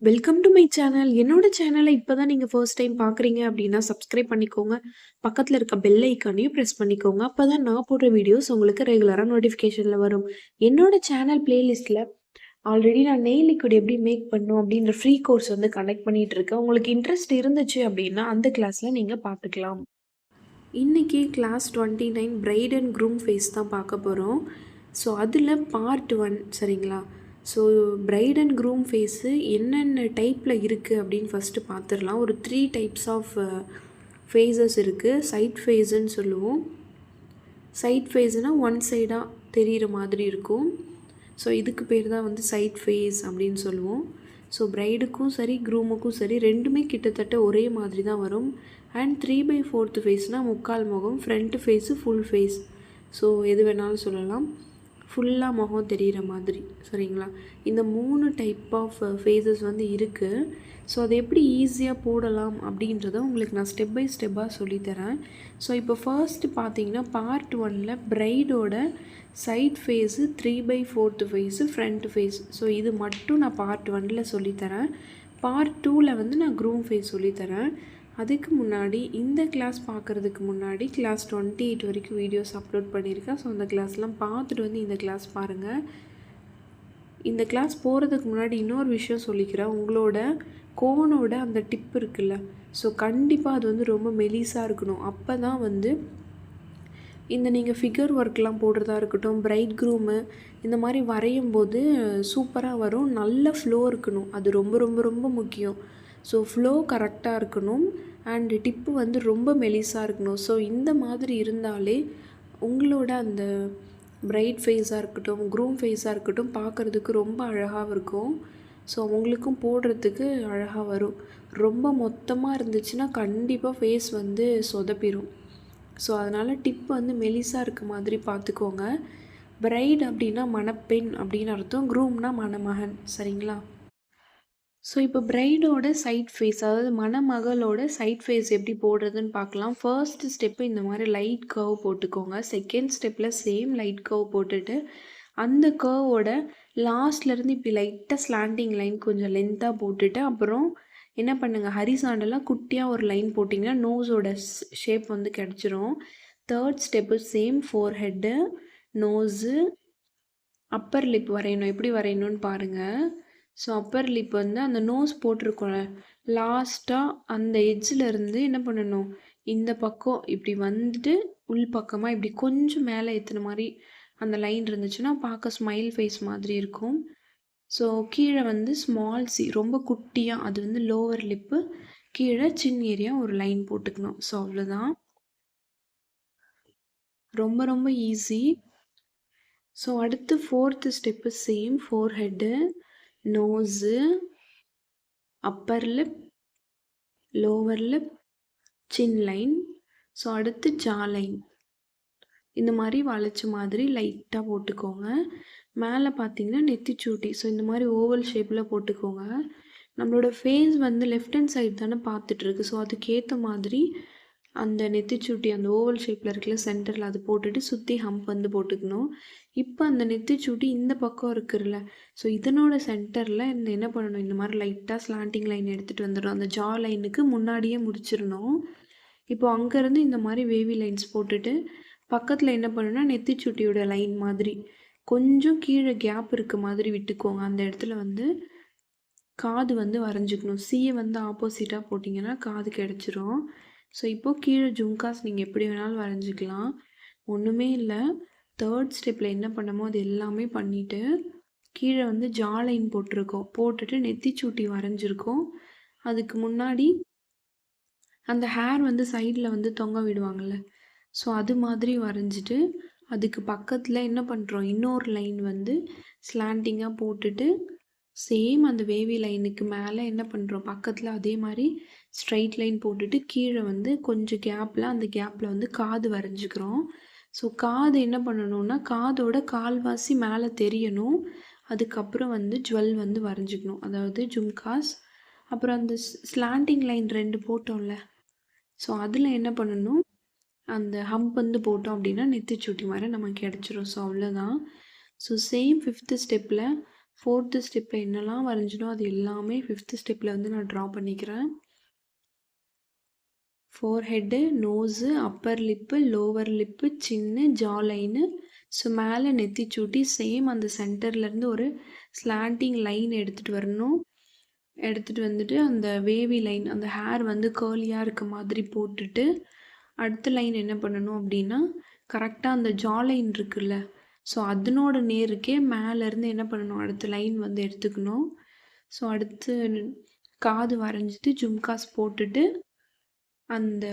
Welcome to my channel. என்னோட சேனலை இப்போ தான் நீங்கள் ஃபர்ஸ்ட் டைம் பார்க்குறீங்க அப்படின்னா சப்ஸ்கிரைப் பண்ணிக்கோங்க. பக்கத்தில் இருக்க பெல் ஐக்கானையும் ப்ரெஸ் பண்ணிக்கோங்க. அப்போ தான் நான் போடுற வீடியோஸ் உங்களுக்கு ரெகுலராக நோட்டிஃபிகேஷனில் வரும். என்னோட சேனல் பிளேலிஸ்ட்டில் ஆல்ரெடி நான் நெயில் லிக்விட் எப்படி மேக் பண்ணணும் அப்படின்ற ஃப்ரீ கோர்ஸ் வந்து கண்டக்ட் பண்ணிகிட்டு இருக்கேன். உங்களுக்கு இன்ட்ரெஸ்ட் இருந்துச்சு அப்படின்னா அந்த கிளாஸில் நீங்கள் பார்த்துக்கலாம். இன்றைக்கி class 29 bride and groom face தான் பார்க்க போகிறோம். ஸோ அதில் பார்ட் 1 சரிங்களா. So bride and groom face என்னென்ன டைப்பில் இருக்குது அப்படின்னு ஃபஸ்ட்டு பார்த்துடலாம். ஒரு 3 டைப்ஸ் ஆஃப் ஃபேஸஸ் இருக்குது. சைட் ஃபேஸுன்னு சொல்லுவோம். சைட் ஃபேஸுனால் ஒன் சைடாக தெரிகிற மாதிரி இருக்கும். ஸோ இதுக்கு பேர் தான் வந்து சைட் ஃபேஸ் அப்படின்னு சொல்லுவோம். ஸோ பிரைடுக்கும் சரி க்ரூமுக்கும் சரி ரெண்டுமே கிட்டத்தட்ட ஒரே மாதிரி தான் வரும். அண்ட் 3/4 ஃபேஸ்னால் முக்கால் முகம், front face full face. So எது வேணாலும் சொல்லலாம். ஃபுல்லாக முகம் தெரிகிற மாதிரி சரிங்களா. இந்த 3 டைப் ஆஃப் ஃபேஸஸ் வந்து இருக்குது. ஸோ அதை எப்படி ஈஸியாக போடலாம் அப்படின்றத உங்களுக்கு நான் ஸ்டெப் பை ஸ்டெப்பாக சொல்லித்தரேன். ஸோ இப்போ ஃபர்ஸ்ட்டு பார்த்தீங்கன்னா பார்ட் 1ல் பிரைடோட side face 3/4 face front face. So இது மட்டும் நான் பார்ட் 1ல் சொல்லித்தரேன். பார்ட் 2ல் வந்து நான் க்ரூம் ஃபேஸ் சொல்லித்தரேன். அதுக்கு முன்னாடி இந்த கிளாஸ் பார்க்குறதுக்கு முன்னாடி கிளாஸ் 28 வரைக்கும் வீடியோஸ் அப்லோட் பண்ணியிருக்கேன். ஸோ அந்த கிளாஸ்லாம் பார்த்துட்டு வந்து இந்த கிளாஸ் பாருங்கள். இந்த கிளாஸ் போகிறதுக்கு முன்னாடி இன்னொரு விஷயம் சொல்லிக்கிறேன். உங்களோட கோனோட அந்த டிப் இருக்குல்ல, ஸோ கண்டிப்பாக அது வந்து ரொம்ப மெலிசாக இருக்கணும். அப்போ தான் வந்து இந்த நீங்கள் ஃபிகர் ஒர்க்லாம் போடுறதா இருக்கட்டும், பிரைட் க்ரூமு இந்த மாதிரி வரையும் போது சூப்பராக வரும். நல்ல ஃப்ளோ இருக்கணும், அது ரொம்ப ரொம்ப ரொம்ப முக்கியம். ஸோ ஃப்ளோ கரெக்டாக இருக்கணும். அண்ட் டிப்பு வந்து ரொம்ப மெலிசாக இருக்கணும். ஸோ இந்த மாதிரி இருந்தாலே உங்களோட அந்த பிரைட் ஃபேஸாக இருக்கட்டும், க்ரூம் ஃபேஸாக இருக்கட்டும் பார்க்குறதுக்கு ரொம்ப அழகாக இருக்கும். ஸோ உங்களுக்கும் போடுறதுக்கு அழகாக வரும். ரொம்ப மொத்தமாக இருந்துச்சுன்னா கண்டிப்பாக ஃபேஸ் வந்து சொதப்பிடும். ஸோ அதனால் டிப் வந்து மெலிசாக இருக்க மாதிரி பார்த்துக்கோங்க. பிரைட் அப்படின்னா மணப்பெண் அப்படின்னு அர்த்தம், க்ரூம்னா மணமகன் சரிங்களா. ஸோ இப்போ பிரைடோட சைட் ஃபேஸ், அதாவது மணமகளோட சைட் ஃபேஸ் எப்படி போடுறதுன்னு பார்க்கலாம். ஃபர்ஸ்ட் ஸ்டெப்பு இந்த மாதிரி லைட் கர்வ் போட்டுக்கோங்க. செகண்ட் ஸ்டெப்பில் சேம் லைட் கர்வ் போட்டுட்டு அந்த கர்வோட லாஸ்ட்லேருந்து இப்படி லைட்டாக ஸ்லாண்டிங் லைன் கொஞ்சம் லென்த்தாக போட்டுட்டு அப்புறம் என்ன பண்ணுங்கள், ஹரிசாண்டலாக குட்டியாக ஒரு லைன் போட்டிங்கன்னா நோஸோட ஷேப் வந்து கிடச்சிரும். Third step same forehead, nose, upper lip வரையணும். எப்படி வரையணும்னு பாருங்கள். ஸோ அப்பர் லிப் வந்து அந்த நோஸ் போட்டிருக்கோம்ல, லாஸ்ட்டாக அந்த எட்ஜிலேருந்து என்ன பண்ணணும், இந்த பக்கம் இப்படி வந்துட்டு உள் பக்கமாக இப்படி கொஞ்சம் மேலே ஏற்றுன மாதிரி அந்த லைன் இருந்துச்சுன்னா பார்க்க ஸ்மைல் ஃபேஸ் மாதிரி இருக்கும். ஸோ கீழே வந்து ஸ்மால் சி ரொம்ப குட்டியாக, அது வந்து லோவர் லிப்பு, கீழே சின் ஏரியா ஒரு லைன் போட்டுக்கணும். ஸோ அவ்வளோதான், ரொம்ப ரொம்ப ஈஸி. ஸோ அடுத்து fourth step same forehead, nose, upper lip, lower lip, chin line. So அடுத்து ஜா லைன். இந்த மாதிரி வளைச்ச மாதிரி லைட்டாக போட்டுக்கோங்க. மேலே பார்த்தீங்கன்னா நெத்திச்சூட்டி. ஸோ இந்த மாதிரி ஓவல் ஷேப்பில் போட்டுக்கோங்க. நம்மளோட ஃபேஸ் வந்து லெஃப்ட் ஹேண்ட் சைடு தானே பார்த்துட்ருக்கு. ஸோ அதுக்கேற்ற மாதிரி அந்த நெத்திச்சூட்டி அந்த ஓவல் ஷேப்பில் இருக்குல்ல சென்டரில் அது போட்டுட்டு சுற்றி ஹம்ப் வந்து போட்டுக்கணும். இப்போ அந்த நெத்திச்சூட்டி இந்த பக்கம் இருக்குல்ல, ஸோ இதனோட சென்டரில் என்ன பண்ணணும், இந்த மாதிரி லைட்டாக ஸ்லாண்டிங் லைன் எடுத்துகிட்டு வந்துடணும். அந்த ஜா லைனுக்கு முன்னாடியே முடிச்சிடணும். இப்போ அங்கேருந்து இந்த மாதிரி வேவி லைன்ஸ் போட்டுட்டு பக்கத்தில் என்ன பண்ணுன்னா நெத்திச்சுட்டியோட லைன் மாதிரி கொஞ்சம் கீழே கேப் இருக்க மாதிரி விட்டுக்கோங்க. அந்த இடத்துல வந்து காது வந்து வரைஞ்சிக்கணும். சீயை வந்து ஆப்போசிட்டாக போட்டிங்கன்னா காது கிடச்சிரும். ஸோ இப்போது கீழே ஜும்காஸ் நீங்கள் எப்படி வேணாலும் வரைஞ்சிக்கலாம், ஒன்றுமே இல்லை. தேர்ட் ஸ்டெப்பில் என்ன பண்ணமோ அது எல்லாமே பண்ணிவிட்டு கீழே வந்து ஜா லைன் போட்டிருக்கோம், போட்டுட்டு நெத்திச்சூட்டி வரைஞ்சிருக்கோம். அதுக்கு முன்னாடி அந்த ஹேர் வந்து சைடில் வந்து தொங்க விடுவாங்கள்ல, ஸோ அது மாதிரி வரைஞ்சிட்டு அதுக்கு பக்கத்தில் என்ன பண்ணுறோம், இன்னொரு லைன் வந்து ஸ்லாண்டிங்காக போட்டுட்டு சேம் அந்த வேவி லைனுக்கு மேலே என்ன பண்ணுறோம், பக்கத்தில் அதே மாதிரி ஸ்ட்ரைட் லைன் போட்டுட்டு கீழே வந்து கொஞ்சம் கேப்பில் அந்த கேப்பில் வந்து காது வரைஞ்சிக்கிறோம். ஸோ காது என்ன பண்ணணும்னா காதோட கால்வாசி மேலே தெரியணும். அதுக்கப்புறம் வந்து ஜுவல் வந்து வரைஞ்சிக்கணும், அதாவது ஜும்காஸ். அப்புறம் அந்த ஸ்லாண்டிங் லைன் 2 போட்டோம்ல, ஸோ அதில் என்ன பண்ணணும், அந்த ஹம்ப் வந்து போட்டோம் அப்படின்னா நெத்திச்சுட்டி மாதிரி நமக்கு கிடச்சிரும். ஸோ அவ்வளோதான். ஸோ சேம் 5th ஸ்டெப்பில் 4th ஸ்டெப்பில் என்னெல்லாம் வரைஞ்சனோ அது எல்லாமே 5th ஸ்டெப்பில் வந்து நான் ட்ரா பண்ணிக்கிறேன். Forehead, nose, upper lip, lower lip, chin, jaw line. So மேலே நெத்திச்சூட்டி சேம் அந்த சென்டர்லேருந்து ஒரு ஸ்லாண்டிங் லைன் எடுத்துகிட்டு வரணும். எடுத்துகிட்டு வந்துட்டு அந்த வேவி லைன், அந்த ஹேர் வந்து கேர்லியாக இருக்க மாதிரி போட்டுட்டு, அடுத்த லைன் என்ன பண்ணணும் அப்படின்னா, கரெக்டாக அந்த ஜா லைன் இருக்குல்ல, ஸோ அதனோட நேருக்கே மேலேருந்து என்ன பண்ணணும், அடுத்த லைன் வந்து எடுத்துக்கணும். ஸோ அடுத்து காது வரைஞ்சிட்டு ஜும்காஸ் போட்டுட்டு அந்த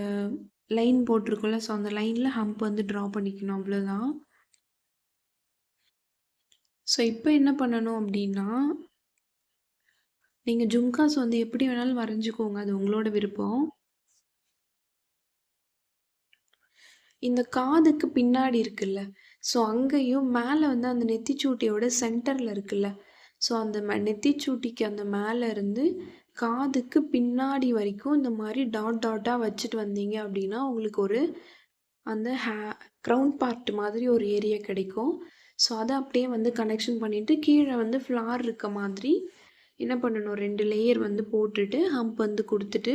லைன் போட்டிருக்கோம்ல, ஸோ அந்த லைனில் ஹம்ப் வந்து ட்ரா பண்ணிக்கணும், அவ்வளோதான். ஸோ இப்போ என்ன பண்ணணும் அப்படின்னா, நீங்கள் ஜும்காஸ் வந்து எப்படி வேணாலும் வரைஞ்சிக்கோங்க, அது உங்களோட விருப்பம். இந்த காதுக்கு பின்னாடி இருக்குல்ல, ஸோ அங்கேயும் மேலே வந்து அந்த நெத்திச்சூட்டியோட சென்டரில் இருக்குல்ல, ஸோ அந்த நெத்திச்சூட்டிக்கு அந்த மேலே இருந்து காதுக்கு பின்னாடி வரைக்கும் இந்த மாதிரி டாட் டாட்டாக வச்சுட்டு வந்தீங்க அப்படின்னா உங்களுக்கு ஒரு அந்த க்ரௌன் பார்ட் மாதிரி ஒரு ஏரியா கிடைக்கும். ஸோ அதை அப்படியே வந்து கனெக்ஷன் பண்ணிவிட்டு கீழே வந்து ஃப்ளார் இருக்க மாதிரி என்ன பண்ணணும், 2 லேயர் வந்து போட்டுட்டு ஹம்ப் வந்து கொடுத்துட்டு,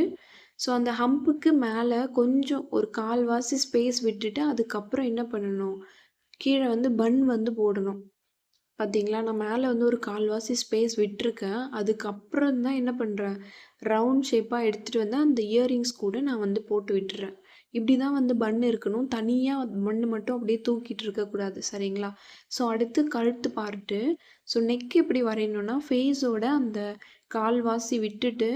ஸோ அந்த ஹம்புக்கு மேலே கொஞ்சம் ஒரு கால்வாசி ஸ்பேஸ் விட்டுட்டு அதுக்கப்புறம் என்ன பண்ணணும், கீழே வந்து பன் வந்து போடணும். பார்த்தீங்களா, நான் மேலே வந்து ஒரு கால்வாசி ஸ்பேஸ் விட்டுருக்கேன். அதுக்கப்புறம் தான் என்ன பண்ணுறேன், ரவுண்ட் ஷேப்பாக எடுத்துகிட்டு வந்து அந்த இயரிங்ஸ் கூட நான் வந்து போட்டு விட்டுறேன். இப்படி தான் வந்து பன் இருக்கணும். தனியாக பன் மட்டும் அப்படியே தூக்கிட்டு இருக்கக்கூடாது, சரிங்களா? ஸோ அடுத்து கழுத்து பார்ட்டு. ஸோ நெக் எப்படி வரையணும்னா, ஃபேஸோட அந்த கால்வாசி விட்டுட்டு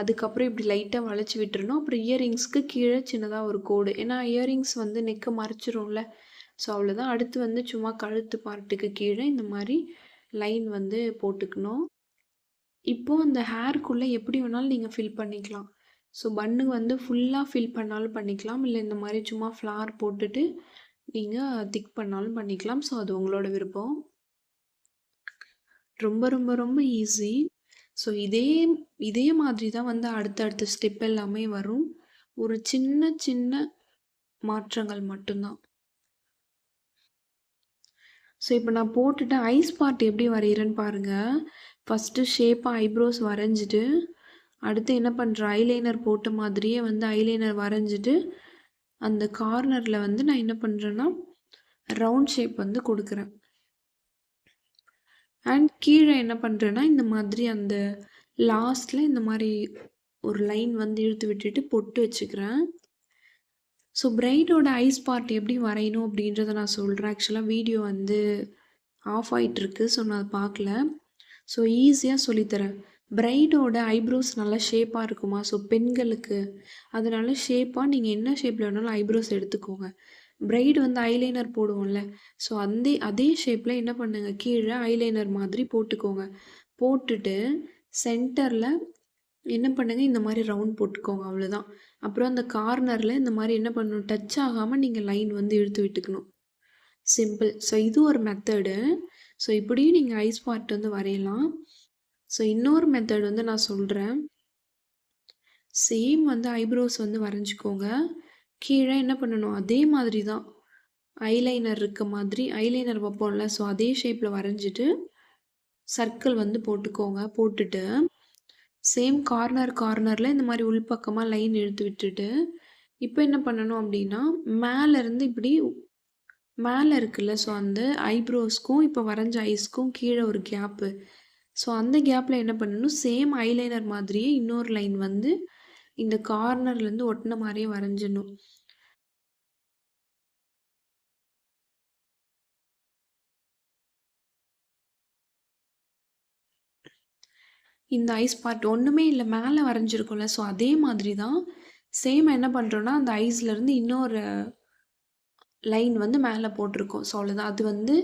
அதுக்கப்புறம் இப்படி லைட்டாக வளைச்சி விட்டுறணும். அப்புறம் இயரிங்ஸ்க்கு கீழே சின்னதாக ஒரு கோடு, ஏன்னா இயரிங்ஸ் வந்து நெக்கை மறைச்சிரும்ல. ஸோ அவ்வளோதான். அடுத்து வந்து சும்மா கழுத்து பார்ட்டுக்கு கீழே இந்த மாதிரி லைன் வந்து போட்டுக்கணும். இப்போது அந்த ஹேர்க்குள்ளே எப்படி வேணாலும் நீங்கள் ஃபில் பண்ணிக்கலாம். ஸோ பன்னு வந்து ஃபுல்லாக ஃபில் பண்ணாலும் பண்ணிக்கலாம், இல்லை இந்த மாதிரி சும்மா ஃப்ளார் போட்டுட்டு நீங்கள் திக் பண்ணாலும் பண்ணிக்கலாம். ஸோ அது உங்களோட விருப்பம். ரொம்ப ரொம்ப ரொம்ப ஈஸி. ஸோ இதே மாதிரி தான் வந்து அடுத்தடுத்த ஸ்டெப் எல்லாமே வரும். ஒரு சின்ன சின்ன மாற்றங்கள் மட்டும்தான். ஸோ இப்போ நான் போட்டுட்டு ஐஸ் பார்ட் எப்படி வரைகிறேன்னு பாருங்கள். ஃபஸ்ட்டு ஷேப்பாக ஐப்ரோஸ் வரைஞ்சிட்டு அடுத்து என்ன பண்ணுறேன், ஐலைனர் போட்ட மாதிரியே வந்து ஐலைனர் வரைஞ்சிட்டு அந்த கார்னரில் வந்து நான் என்ன பண்ணுறேன்னா ரவுண்ட் ஷேப் வந்து கொடுக்குறேன். அண்ட் கீழே என்ன பண்ணுறேன்னா இந்த மாதிரி அந்த லாஸ்ட்டில் இந்த மாதிரி ஒரு லைன் வந்து இழுத்து விட்டுட்டு பொட்டு வச்சுக்கிறேன். ஸோ பிரைடோட ஐஸ் பார்ட் எப்படி வரையணும் அப்படின்றத நான் சொல்கிறேன். ஆக்சுவலாக வீடியோ வந்து ஆஃப் ஆகிட்டுருக்கு, ஸோ நான் பார்க்கல. ஸோ ஈஸியாக சொல்லித்தரேன். பிரைடோட ஐப்ரோஸ் நல்லா ஷேப்பாக இருக்குமா, ஸோ பெண்களுக்கு அதனால ஷேப்பாக நீங்கள் என்ன ஷேப்பில் வேணாலும் ஐப்ரோஸ் எடுத்துக்கோங்க. பிரைடு வந்து ஐலைனர் போடுவோம்ல, ஸோ அதே ஷேப்பில் என்ன பண்ணுங்கள், கீழே ஐலைனர் மாதிரி போட்டுக்கோங்க. போட்டுட்டு சென்டரில் என்ன பண்ணுங்கள், இந்த மாதிரி ரவுண்ட் போட்டுக்கோங்க, அவ்வளோதான். அப்புறம் அந்த கார்னரில் இந்த மாதிரி என்ன பண்ணணும், டச் ஆகாமல் நீங்கள் லைன் வந்து இழுத்து விட்டுக்கணும். சிம்பிள். ஸோ இது ஒரு மெத்தடு. ஸோ இப்படியும் நீங்கள் ஐஸ் பார்ட் வந்து வரையலாம். ஸோ இன்னொரு மெத்தட் வந்து நான் சொல்கிறேன். சேம் வந்து ஐப்ரோஸ் வந்து வரைஞ்சிக்கோங்க. கீழே என்ன பண்ணணும், அதே மாதிரி தான் ஐலைனர் இருக்க மாதிரி ஐலைனர் வைப்போம்ல, ஸோ அதே ஷேப்பில் வரைஞ்சிட்டு சர்க்கிள் வந்து போட்டுக்கோங்க. போட்டுட்டு சேம் கார்னரில் இந்த மாதிரி உள்பக்கமாக லைன் இழுத்து விட்டுட்டு இப்போ என்ன பண்ணணும் அப்படின்னா, மேலேருந்து இப்படி மேலே இருக்குல்ல, ஸோ அந்த ஐப்ரோஸ்க்கும் இப்போ வரைஞ்ச ஐஸ்க்கும் கீழே ஒரு கேப்பு, ஸோ அந்த கேப்பில் என்ன பண்ணணும், சேம் ஐலைனர் மாதிரியே இன்னொரு லைன் வந்து இந்த கார்னர்லேருந்து ஒட்டின மாதிரியே வரைஞ்சிடணும். இந்த ஐஸ் பார்ட் ஒன்றுமே இல்லை, மேலே வரைஞ்சிருக்கோம்ல, ஸோ அதே மாதிரி தான் சேம் என்ன பண்ணுறோன்னா அந்த ஐஸ்லேருந்து இன்னொரு லைன் வந்து மேலே போட்டிருக்கோம். ஸோ அவ்வளோதான். அது வந்து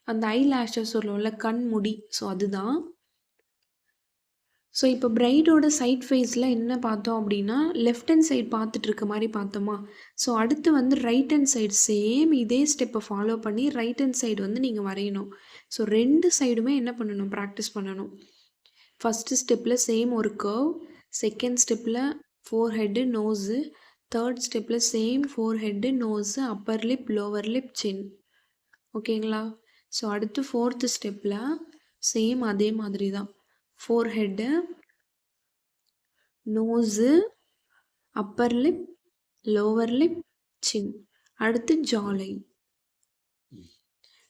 அந்த ஐ லேஷஸ் சொல்லுவோம்ல, கண் முடி, ஸோ அதுதான். ஸோ இப்போ பிரைடோட சைட் ஃபேஸில் என்ன பார்த்தோம் அப்படின்னா, லெஃப்ட் ஹேண்ட் சைடு பார்த்துட்டு இருக்க மாதிரி பார்த்தோமா. ஸோ அடுத்து வந்து ரைட் ஹேண்ட் சைடு சேம் இதே ஸ்டெப்பை ஃபாலோ பண்ணி ரைட் ஹேண்ட் சைடு வந்து நீங்கள் வரையணும். ஸோ 2 சைடுமே என்ன பண்ணணும், ப்ராக்டிஸ் பண்ணணும். ஃபஸ்ட்டு ஸ்டெப்பில் சேம் ஒரு கர்வ், செகண்ட் ஸ்டெப்பில் ஃபோர்ஹெட்டு, நோஸு, தேர்ட் ஸ்டெப்பில் same forehead, nose, upper lip, lower lip, chin. ஓகேங்களா? ஸோ அடுத்து 4th ஸ்டெப்பில் சேம் அதே மாதிரி தான். Forehead, nose, upper lip, lower lip, chin. அடுத்து ஜா லைன்.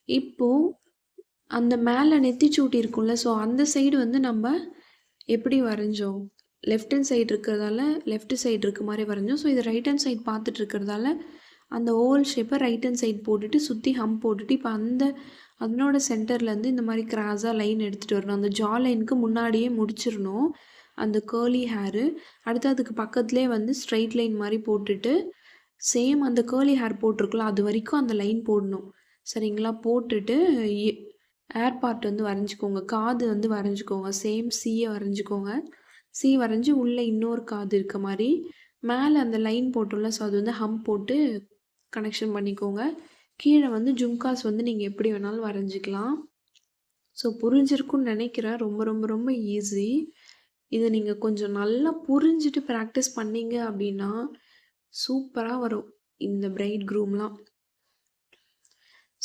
இப்போ அந்த மேலே நெத்திச்சூட்டி இருக்கும்ல, ஸோ அந்த சைடு வந்து நம்ம எப்படி வரைஞ்சோம்? லெஃப்ட் ஹேண்ட் சைடு இருக்கிறதால லெஃப்ட் சைடு இருக்க மாதிரி வரைஞ்சோம். ஸோ இது ரைட் ஹேண்ட் சைடு பார்த்துட்டு இருக்கிறதால அந்த ஓவல் ஷேப்பை ரைட் ஹேண்ட் சைடு போட்டுட்டு சுற்றி ஹம்ப் போட்டுட்டு இப்போ அதனோட சென்டர்லேருந்து இந்த மாதிரி கிராஸாக லைன் எடுத்துகிட்டு வரணும். அந்த ஜா லைனுக்கு முன்னாடியே முடிச்சிடணும் அந்த கேர்லி ஹேரு. அடுத்து அதுக்கு பக்கத்துலேயே வந்து ஸ்ட்ரைட் லைன் மாதிரி போட்டுட்டு சேம் அந்த கேர்லி ஹேர் போட்டிருக்கலாம் அது வரைக்கும் அந்த லைன் போடணும். சரிங்களா? போட்டுட்டு ஏர் பார்ட் வந்து வரைஞ்சிக்கோங்க. காது வந்து வரைஞ்சிக்கோங்க. சேம் சீயை வரைஞ்சிக்கோங்க. சி வரைஞ்சி உள்ளே இன்னொரு காது இருக்க மாதிரி மேலே அந்த லைன் போட்டோம்ல, ஸோ அது வந்து ஹம்ப் போட்டு கனெக்ஷன் பண்ணிக்கோங்க. கீழே வந்து ஜும்காஸ் வந்து நீங்கள் எப்படி வேணாலும் வரைஞ்சிக்கலாம். ஸோ புரிஞ்சிருக்குன்னு நினைக்கிறேன். ரொம்ப ரொம்ப ரொம்ப ஈஸி. இதை நீங்கள் கொஞ்சம் நல்லா புரிஞ்சுட்டு ப்ராக்டிஸ் பண்ணீங்க அப்படின்னா சூப்பராக வரும் இந்த பிரைட் க்ரூம்லாம்.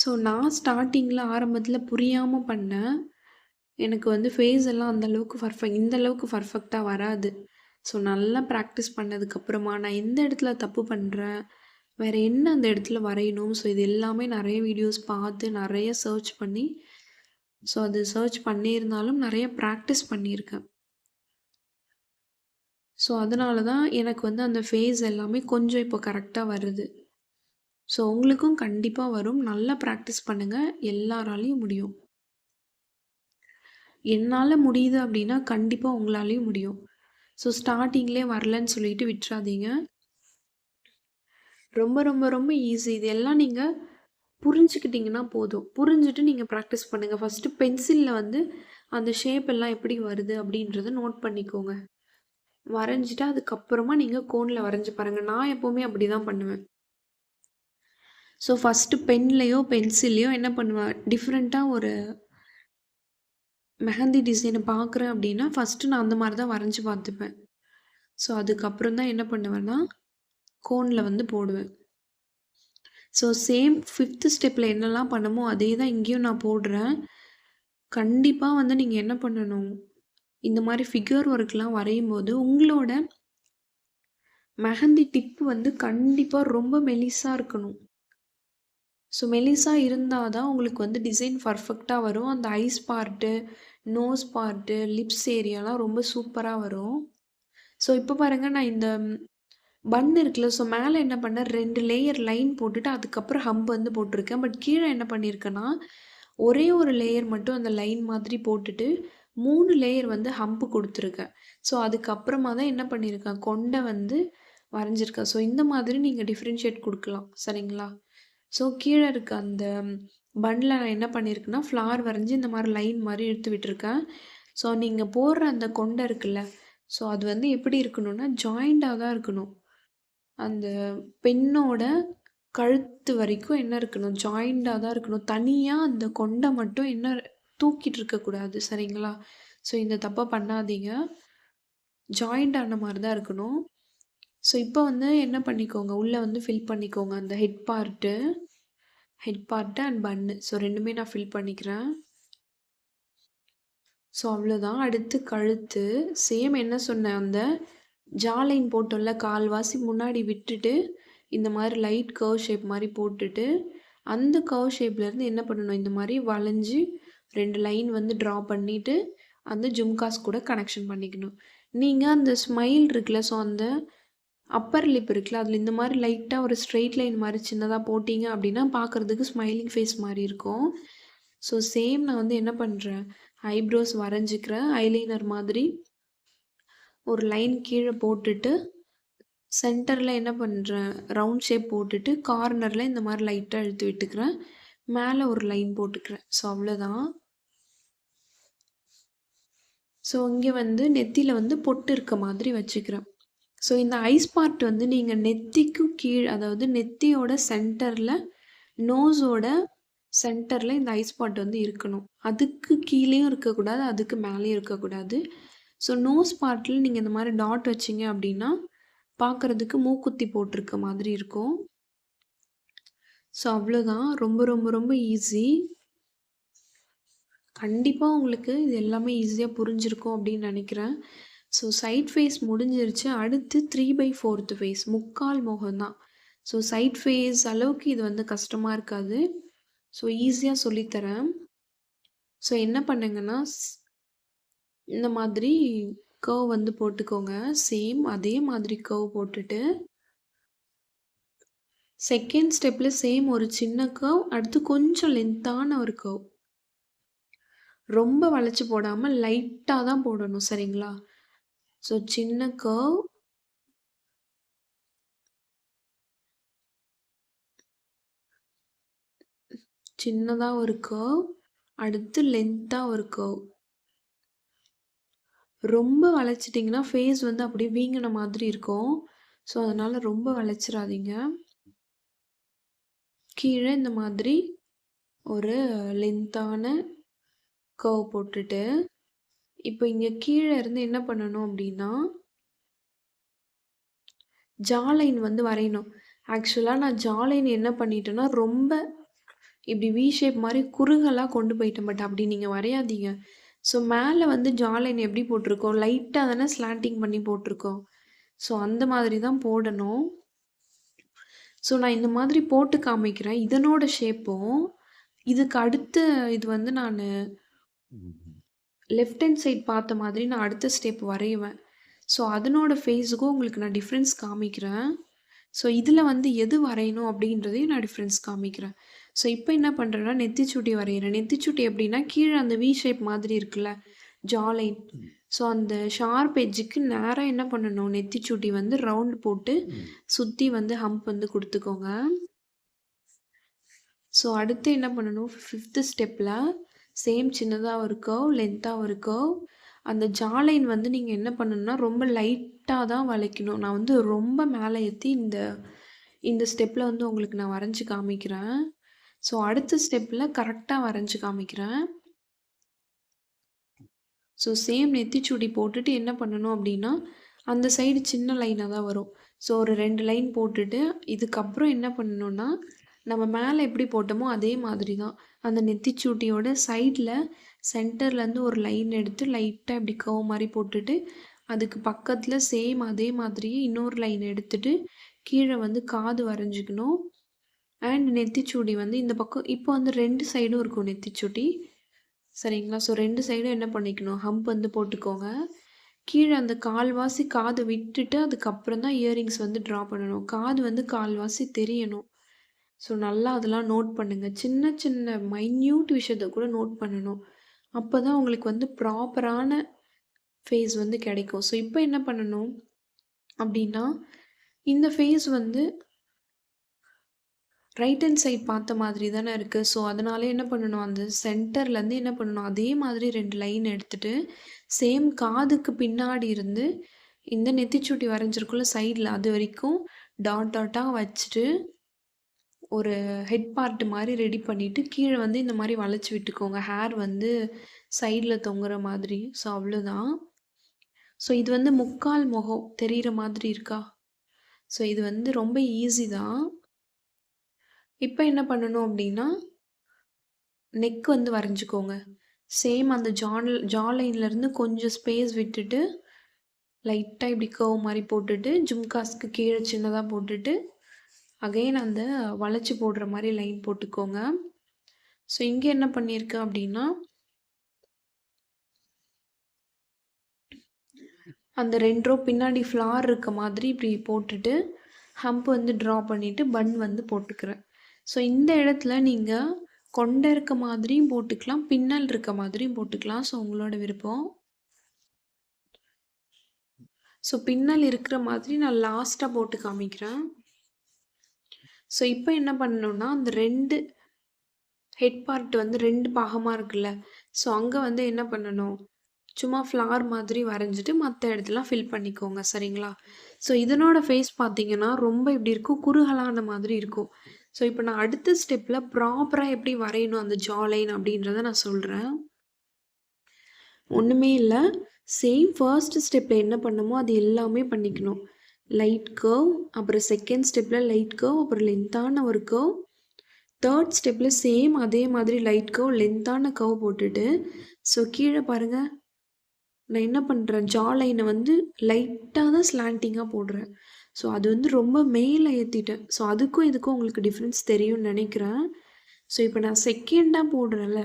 ஸோ நான் ஸ்டார்டிங்கில் ஆரம்பத்தில் புரியாமல் பண்ணேன். எனக்கு வந்து ஃபேஸ் எல்லாம் அந்தளவுக்கு இந்தளவுக்கு பர்ஃபெக்டாக வராது. ஸோ நல்லா ப்ராக்டிஸ் பண்ணதுக்கப்புறமா நான் எந்த இடத்துல தப்பு பண்ணுறேன், வேறு என்ன அந்த இடத்துல வரையணும், ஸோ இது எல்லாமே நிறைய வீடியோஸ் பார்த்து நிறைய சர்ச் பண்ணி ஸோ அது சர்ச் பண்ணியிருந்தாலும் நிறைய ப்ராக்டிஸ் பண்ணியிருக்கேன். ஸோ அதனால தான் எனக்கு வந்து அந்த ஃபேஸ் எல்லாமே கொஞ்சம் இப்போ கரெக்டாக வருது. ஸோ உங்களுக்கும் கண்டிப்பாக வரும். நல்லா ப்ராக்டிஸ் பண்ணுங்கள். எல்லாராலையும் முடியும். என்னால் முடியுது அப்படின்னா கண்டிப்பாக உங்களாலையும் முடியும். ஸோ ஸ்டார்டிங்லேயே வரலன்னு சொல்லிட்டு விட்டுறாதீங்க. ரொம்ப ரொம்ப ரொம்ப ஈஸி. இது எல்லாம் நீங்கள் புரிஞ்சுக்கிட்டிங்கன்னா போதும். புரிஞ்சுட்டு நீங்கள் ப்ராக்டிஸ் பண்ணுங்கள். ஃபஸ்ட்டு பென்சிலில் வந்து அந்த ஷேப் எல்லாம் எப்படி வருது அப்படின்றத நோட் பண்ணிக்கோங்க. வரைஞ்சிட்டு அதுக்கப்புறமா நீங்கள் கோனில் வரைஞ்சி பாருங்கள். நான் எப்போவுமே அப்படி தான் பண்ணுவேன். ஸோ ஃபஸ்ட்டு பென்லேயோ பென்சில்லையோ என்ன பண்ணுவேன், டிஃப்ரெண்ட்டாக ஒரு மெஹந்தி டிசைனை பார்க்குறேன் அப்படின்னா ஃபஸ்ட்டு நான் அந்த மாதிரி தான் வரைஞ்சி பார்த்துப்பேன். ஸோ அதுக்கப்புறம் தான் என்ன பண்ணுவேன்னா கோனில் வந்து போடுவேன். ஸோ சேம் 5th ஸ்டெப்பில் என்னெல்லாம் பண்ணமோ அதே தான் இங்கேயும் நான் போடுறேன். கண்டிப்பாக வந்து நீங்கள் என்ன பண்ணணும், இந்த மாதிரி ஃபிகர் ஒர்க்லாம் வரையும் போது உங்களோட மெஹந்தி டிப்பு வந்து கண்டிப்பாக ரொம்ப மெலிசாக இருக்கணும். ஸோ மெலிசாக இருந்தால் தான் உங்களுக்கு வந்து டிசைன் பர்ஃபெக்டாக வரும். அந்த eyes part, nose part, lips ஏரியாலாம் ரொம்ப சூப்பராக வரும். ஸோ இப்போ பாருங்கள், நான் இந்த பன் இருக்குல்ல, ஸோ மேலே என்ன பண்ணேன், 2 லேயர் லைன் போட்டுட்டு அதுக்கப்புறம் ஹம்ப் வந்து போட்டிருக்கேன். பட் கீழே என்ன பண்ணியிருக்கேன்னா ஒரே ஒரு லேயர் மட்டும் அந்த லைன் மாதிரி போட்டுட்டு 3 லேயர் வந்து ஹம்ப் கொடுத்துருக்கேன். ஸோ அதுக்கப்புறமா தான் என்ன பண்ணியிருக்கேன், கொண்டை வந்து வரைஞ்சிருக்கேன். ஸோ இந்த மாதிரி நீங்கள் டிஃப்ரென்ஷியேட் கொடுக்கலாம். சரிங்களா? ஸோ கீழே இருக்க அந்த பன்னில் நான் என்ன பண்ணியிருக்கேன்னா ஃப்ளார் வரைஞ்சி இந்த மாதிரி லைன் மாதிரி எடுத்து விட்டுருக்கேன். ஸோ நீங்கள் போடுற அந்த கொண்டை இருக்குல்ல, ஸோ அது வந்து எப்படி இருக்கணும்னா ஜாயிண்டாக தான் இருக்கணும். அந்த பெண்ணோட கழுத்து வரைக்கும் என்ன இருக்கணும், ஜாயிண்டாக தான் இருக்கணும். தனியாக அந்த கொண்டை மட்டும் என்ன தூக்கிட்டு இருக்கக்கூடாது. சரிங்களா? ஸோ இந்த தப்பை பண்ணாதீங்க. ஜாயிண்ட் ஆன மாதிரி தான் இருக்கணும். ஸோ இப்போ வந்து என்ன பண்ணிக்கோங்க, உள்ளே வந்து ஃபில் பண்ணிக்கோங்க அந்த head part and bun. So ரெண்டுமே நான் ஃபில் பண்ணிக்கிறேன். ஸோ அவ்வளோதான். அடுத்து கழுத்து. சேம் என்ன சொன்னேன், அந்த ஜாலைன் போட்டோம்ல, கால்வாசி முன்னாடி விட்டுட்டு இந்த மாதிரி லைட் கர்வ் ஷேப் மாதிரி போட்டுட்டு அந்த கர்வ் ஷேப்லேருந்து என்ன பண்ணணும், இந்த மாதிரி வளைஞ்சி 2 லைன் வந்து ட்ரா பண்ணிவிட்டு அந்த ஜும்காஸ் கூட கனெக்ஷன் பண்ணிக்கணும். நீங்கள் அந்த ஸ்மைல் இருக்குல்ல, ஸோ அந்த அப்பர் லிப் இருக்குல்ல, அதில் இந்த மாதிரி லைட்டாக ஒரு ஸ்ட்ரெயிட் லைன் மாதிரி சின்னதாக போட்டிங்க அப்படின்னா பார்க்குறதுக்கு ஸ்மைலிங் ஃபேஸ் மாதிரி இருக்கும். ஸோ சேம் நான் வந்து என்ன பண்ணுறேன், ஐப்ரோஸ் வரைஞ்சிக்கிறேன். ஐலைனர் மாதிரி ஒரு லைன் கீழே போட்டுட்டு சென்டரில் என்ன பண்ணுறேன், ரவுண்ட் ஷேப் போட்டுட்டு கார்னரில் இந்த மாதிரி லைட்டாக இழுத்து விட்டுக்கிறேன். மேலே ஒரு லைன் போட்டுக்கிறேன். ஸோ அவ்வளோதான். ஸோ இங்கே வந்து நெத்தியில் வந்து பொட்டு இருக்க மாதிரி வச்சுக்கிறேன். ஸோ இந்த ஐஸ் பார்ட் வந்து நீங்கள் நெத்திக்கும் கீழ், அதாவது நெத்தியோட சென்டரில், நோஸோட சென்டரில் இந்த ஐஸ் பார்ட் வந்து இருக்கணும். அதுக்கு கீழேயும் இருக்கக்கூடாது, அதுக்கு மேலேயும் இருக்கக்கூடாது. ஸோ நோஸ் பார்ட்டில் நீங்கள் இந்த மாதிரி டாட் வச்சிங்க அப்படின்னா பார்க்குறதுக்கு மூக்குத்தி போட்டிருக்க மாதிரி இருக்கும். ஸோ அவ்வளோதான். ரொம்ப ரொம்ப ரொம்ப ஈஸி. கண்டிப்பா உங்களுக்கு இது எல்லாமே ஈஸியா புரிஞ்சிருக்கும் அப்படின்னு நினைக்கிறேன். ஸோ சைட் ஃபேஸ் முடிஞ்சிருச்சு. அடுத்து 3/4 ஃபேஸ் முக்கால் முகம் தான். ஸோ சைட் ஃபேஸ் அளவுக்கு இது வந்து கஷ்டமா இருக்காது. ஸோ ஈஸியா சொல்லி தரேன். ஸோ என்ன பண்ணுங்கன்னா, இந்த மாதிரி கர்வ் வந்து போட்டுக்கோங்க. சேம் அதே மாதிரி கர்வ் போட்டுட்டு, செகண்ட் ஸ்டெப்ல சேம் ஒரு சின்ன கர்வ், அடுத்து கொஞ்சம் லென்த்தான ஒரு கர்வ். ரொம்ப வளைச்சு போடாம லைட்டா தான் போடணும். சரிங்களா? ஸோ சின்ன கர்வ், சின்னதா ஒரு கர்வ், அடுத்து லென்த்தா ஒரு கர்வ். ரொம்ப வளைச்சிட்டிங்கன்னா ஃபேஸ் வந்து அப்படியே வீங்கின மாதிரி இருக்கும். ஸோ அதனால ரொம்ப வளைச்சிராதீங்க. கீழே இந்த மாதிரி ஒரு லென்த்தான கர்வ் போட்டுட்டு, இப்போ இங்க கீழ இருந்து என்ன பண்ணணும் அப்படின்னா, ஜா லைன் வந்து வரையணும். ஆக்சுவலா நான் ஜா லைன் என்ன பண்ணிட்டேன்னா, ரொம்ப இப்படி வி ஷேப் மாரி குறுகலா கொண்டு போயிட்டேன். பட் அப்படி நீங்க வரையாதீங்க. ஸோ மேல வந்து ஜா லைன் எப்படி போட்டிருக்கோம், லைட்டா தானே ஸ்லாண்டிங் பண்ணி போட்டிருக்கோம். ஸோ அந்த மாதிரி தான் போடணும். ஸோ நான் இந்த மாதிரி போட்டு காமிக்கிறேன். இதனோட ஷேப்பும், இதுக்கு அடுத்த இது வந்து நானு லெஃப்ட் ஹேண்ட் சைட் பார்த்த மாதிரி நான் அடுத்த ஸ்டெப் வரையுவேன். ஸோ அதனோட ஃபேஸுக்கும் உங்களுக்கு நான் டிஃப்ரென்ஸ் காமிக்கிறேன். ஸோ இதில் வந்து எது வரையணும் அப்படின்றதையும் நான் டிஃப்ரென்ஸ் காமிக்கிறேன். ஸோ இப்போ என்ன பண்ணுறேன்னா, நெத்திச்சுட்டி வரைகிறேன். நெத்திச்சுட்டி எப்படின்னா, கீழே அந்த வி ஷேப் மாதிரி இருக்குல்ல, ஜா லைன். ஸோ அந்த ஷார்ப் எட்ஜுக்கு நேராக என்ன பண்ணணும், நெத்திச்சுட்டி வந்து ரவுண்ட் போட்டு சுற்றி வந்து ஹம்ப் வந்து கொடுத்துக்கோங்க. ஸோ அடுத்து என்ன பண்ணணும், 5th ஸ்டெப்பில் சேம் சின்னதாக ஒரு கர்வ், லென்த்தாக ஒரு கர்வ். அந்த ஜா லைன் வந்து நீங்கள் என்ன பண்ணணும்னா, ரொம்ப லைட்டாக தான் வளைக்கணும். நான் வந்து ரொம்ப மேலே ஏற்றி இந்த ஸ்டெப்பில் வந்து உங்களுக்கு நான் வரைஞ்சி காமிக்கிறேன். ஸோ அடுத்த ஸ்டெப்பில் கரெக்டாக வரைஞ்சி காமிக்கிறேன். ஸோ சேம் நெத்திச்சுடி போட்டுட்டு என்ன பண்ணணும் அப்படின்னா, அந்த சைடு சின்ன லைனாக தான் வரும். ஸோ ஒரு 2 லைன் போட்டுட்டு, இதுக்கப்புறம் என்ன பண்ணணும்னா, நம்ம மேலே எப்படி போட்டோமோ அதே மாதிரி தான். அந்த நெத்திச்சூட்டியோட சைடில் சென்டர்லேருந்து ஒரு லைன் எடுத்து லைட்டாக இப்படி கர்வ் மாதிரி போட்டுட்டு, அதுக்கு பக்கத்தில் சேம் அதே மாதிரியே இன்னொரு லைன் எடுத்துட்டு, கீழே வந்து காது வரைஞ்சிக்கணும். அண்ட் நெத்திச்சூடி வந்து இந்த பக்கம் இப்போ வந்து 2 சைடும் இருக்கும் நெத்திச்சுட்டி. சரிங்களா? ஸோ 2 சைடும் என்ன பண்ணிக்கணும், ஹம்ப் வந்து போட்டுக்கோங்க. கீழே அந்த கால்வாசி காது விட்டுட்டு, அதுக்கப்புறம் தான் இயரிங்ஸ் வந்து ட்ரா பண்ணணும். காது வந்து கால்வாசி தெரியணும். ஸோ நல்லா அதெல்லாம் நோட் பண்ணுங்க. சின்ன சின்ன மைன்யூட் விஷயத்த கூட நோட் பண்ணணும். அப்போ தான் உங்களுக்கு வந்து ப்ராப்பரான ஃபேஸ் வந்து கிடைக்கும். ஸோ இப்போ என்ன பண்ணணும் அப்படின்னா, இந்த ஃபேஸ் வந்து ரைட் ஹேண்ட் சைட் பார்த்த மாதிரி தானே இருக்குது. ஸோ அதனால என்ன பண்ணணும், அந்த சென்டர்லேருந்து என்ன பண்ணணும், அதே மாதிரி 2 லைன் எடுத்துட்டு, சேம் காதுக்கு பின்னாடி இருந்து இந்த நெத்திச்சுட்டி வரைஞ்சிருக்குள்ள சைடில் அது வரைக்கும் டாட் டாட்டாக வச்சுட்டு, ஒரு ஹெட் பார்ட் மாதிரி ரெடி பண்ணிவிட்டு, கீழே வந்து இந்த மாதிரி வளைச்சி விட்டுக்கோங்க. ஹேர் வந்து சைடில் தொங்குற மாதிரி. ஸோ அவ்வளோதான். ஸோ இது வந்து முக்கால் முகம் தெரிகிற மாதிரி இருக்கா? ஸோ இது வந்து ரொம்ப ஈஸி தான். இப்போ என்ன பண்ணணும் அப்படின்னா, நெக் வந்து வரைஞ்சிக்கோங்க. சேம் அந்த ஜா லைன்லேருந்து கொஞ்சம் ஸ்பேஸ் விட்டுட்டு, லைட்டாக இப்படி கர்வ் மாதிரி போட்டுட்டு, ஜும்காஸ்க்கு கீழே சின்னதாக போட்டுட்டு, அகைன் அந்த வளைச்சி போடுற மாதிரி லைன் போட்டுக்கோங்க. ஸோ இங்கே என்ன பண்ணியிருக்கேன் அப்படின்னா, அந்த 2 ரோ பின்னாடி ஃப்ளார் இருக்க மாதிரி இப்படி போட்டுட்டு, ஹம்ப் வந்து ட்ரா பண்ணிவிட்டு பன் வந்து போட்டுக்கிறேன். ஸோ இந்த இடத்துல நீங்கள் கொண்டை இருக்க மாதிரியும் போட்டுக்கலாம், பின்னல் இருக்க மாதிரியும் போட்டுக்கலாம். ஸோ உங்களோட விருப்பம். ஸோ பின்னல் இருக்கிற மாதிரி நான் லாஸ்ட்டாக போட்டு காமிக்கிறேன். ஸோ இப்போ என்ன பண்ணணும்னா, அந்த 2 ஹெட் பார்ட் வந்து 2 பாகமாக இருக்குல்ல, ஸோ அங்கே வந்து என்ன பண்ணணும், சும்மா ஃப்ளார் மாதிரி வரைஞ்சிட்டு மற்ற இடத்துலாம் ஃபில் பண்ணிக்கோங்க. சரிங்களா? ஸோ இதனோட ஃபேஸ் பார்த்தீங்கன்னா, ரொம்ப இப்படி இருக்கும், குறுகலான மாதிரி இருக்கும். ஸோ இப்போ நான் அடுத்த ஸ்டெப்பில் ப்ராப்பராக எப்படி வரையணும் அந்த ஜா லைன் அப்படின்றத நான் சொல்கிறேன். ஒன்றுமே இல்லை, சேம் ஃபர்ஸ்ட் ஸ்டெப்பில் என்ன பண்ணமோ அது எல்லாமே பண்ணிக்கணும். லைட் கர்வ், அப்புறம் செகண்ட் ஸ்டெப்பில் லைட் கர்வ், அப்புறம் லென்த்தான ஒரு கர்வ், 3rd ஸ்டெப்ல சேம் அதே மாதிரி லைட் கர்வ், லென்த்தான கர்வ் போட்டுட்டு, ஸோ கீழ பாருங்க, நான் என்ன பண்றேன், ஜா லைன வந்து லைட்டா தான் ஸ்லாண்டிங்கா போடுறேன். ஸோ அது வந்து ரொம்ப மேல ஏத்திட்டேன். ஸோ அதுக்கும் இதுக்கும் உங்களுக்கு டிஃபரன்ஸ் தெரியும்னு நெனைக்கிறேன். ஸோ இப்ப நான் செகண்டா போடுறேன்ல,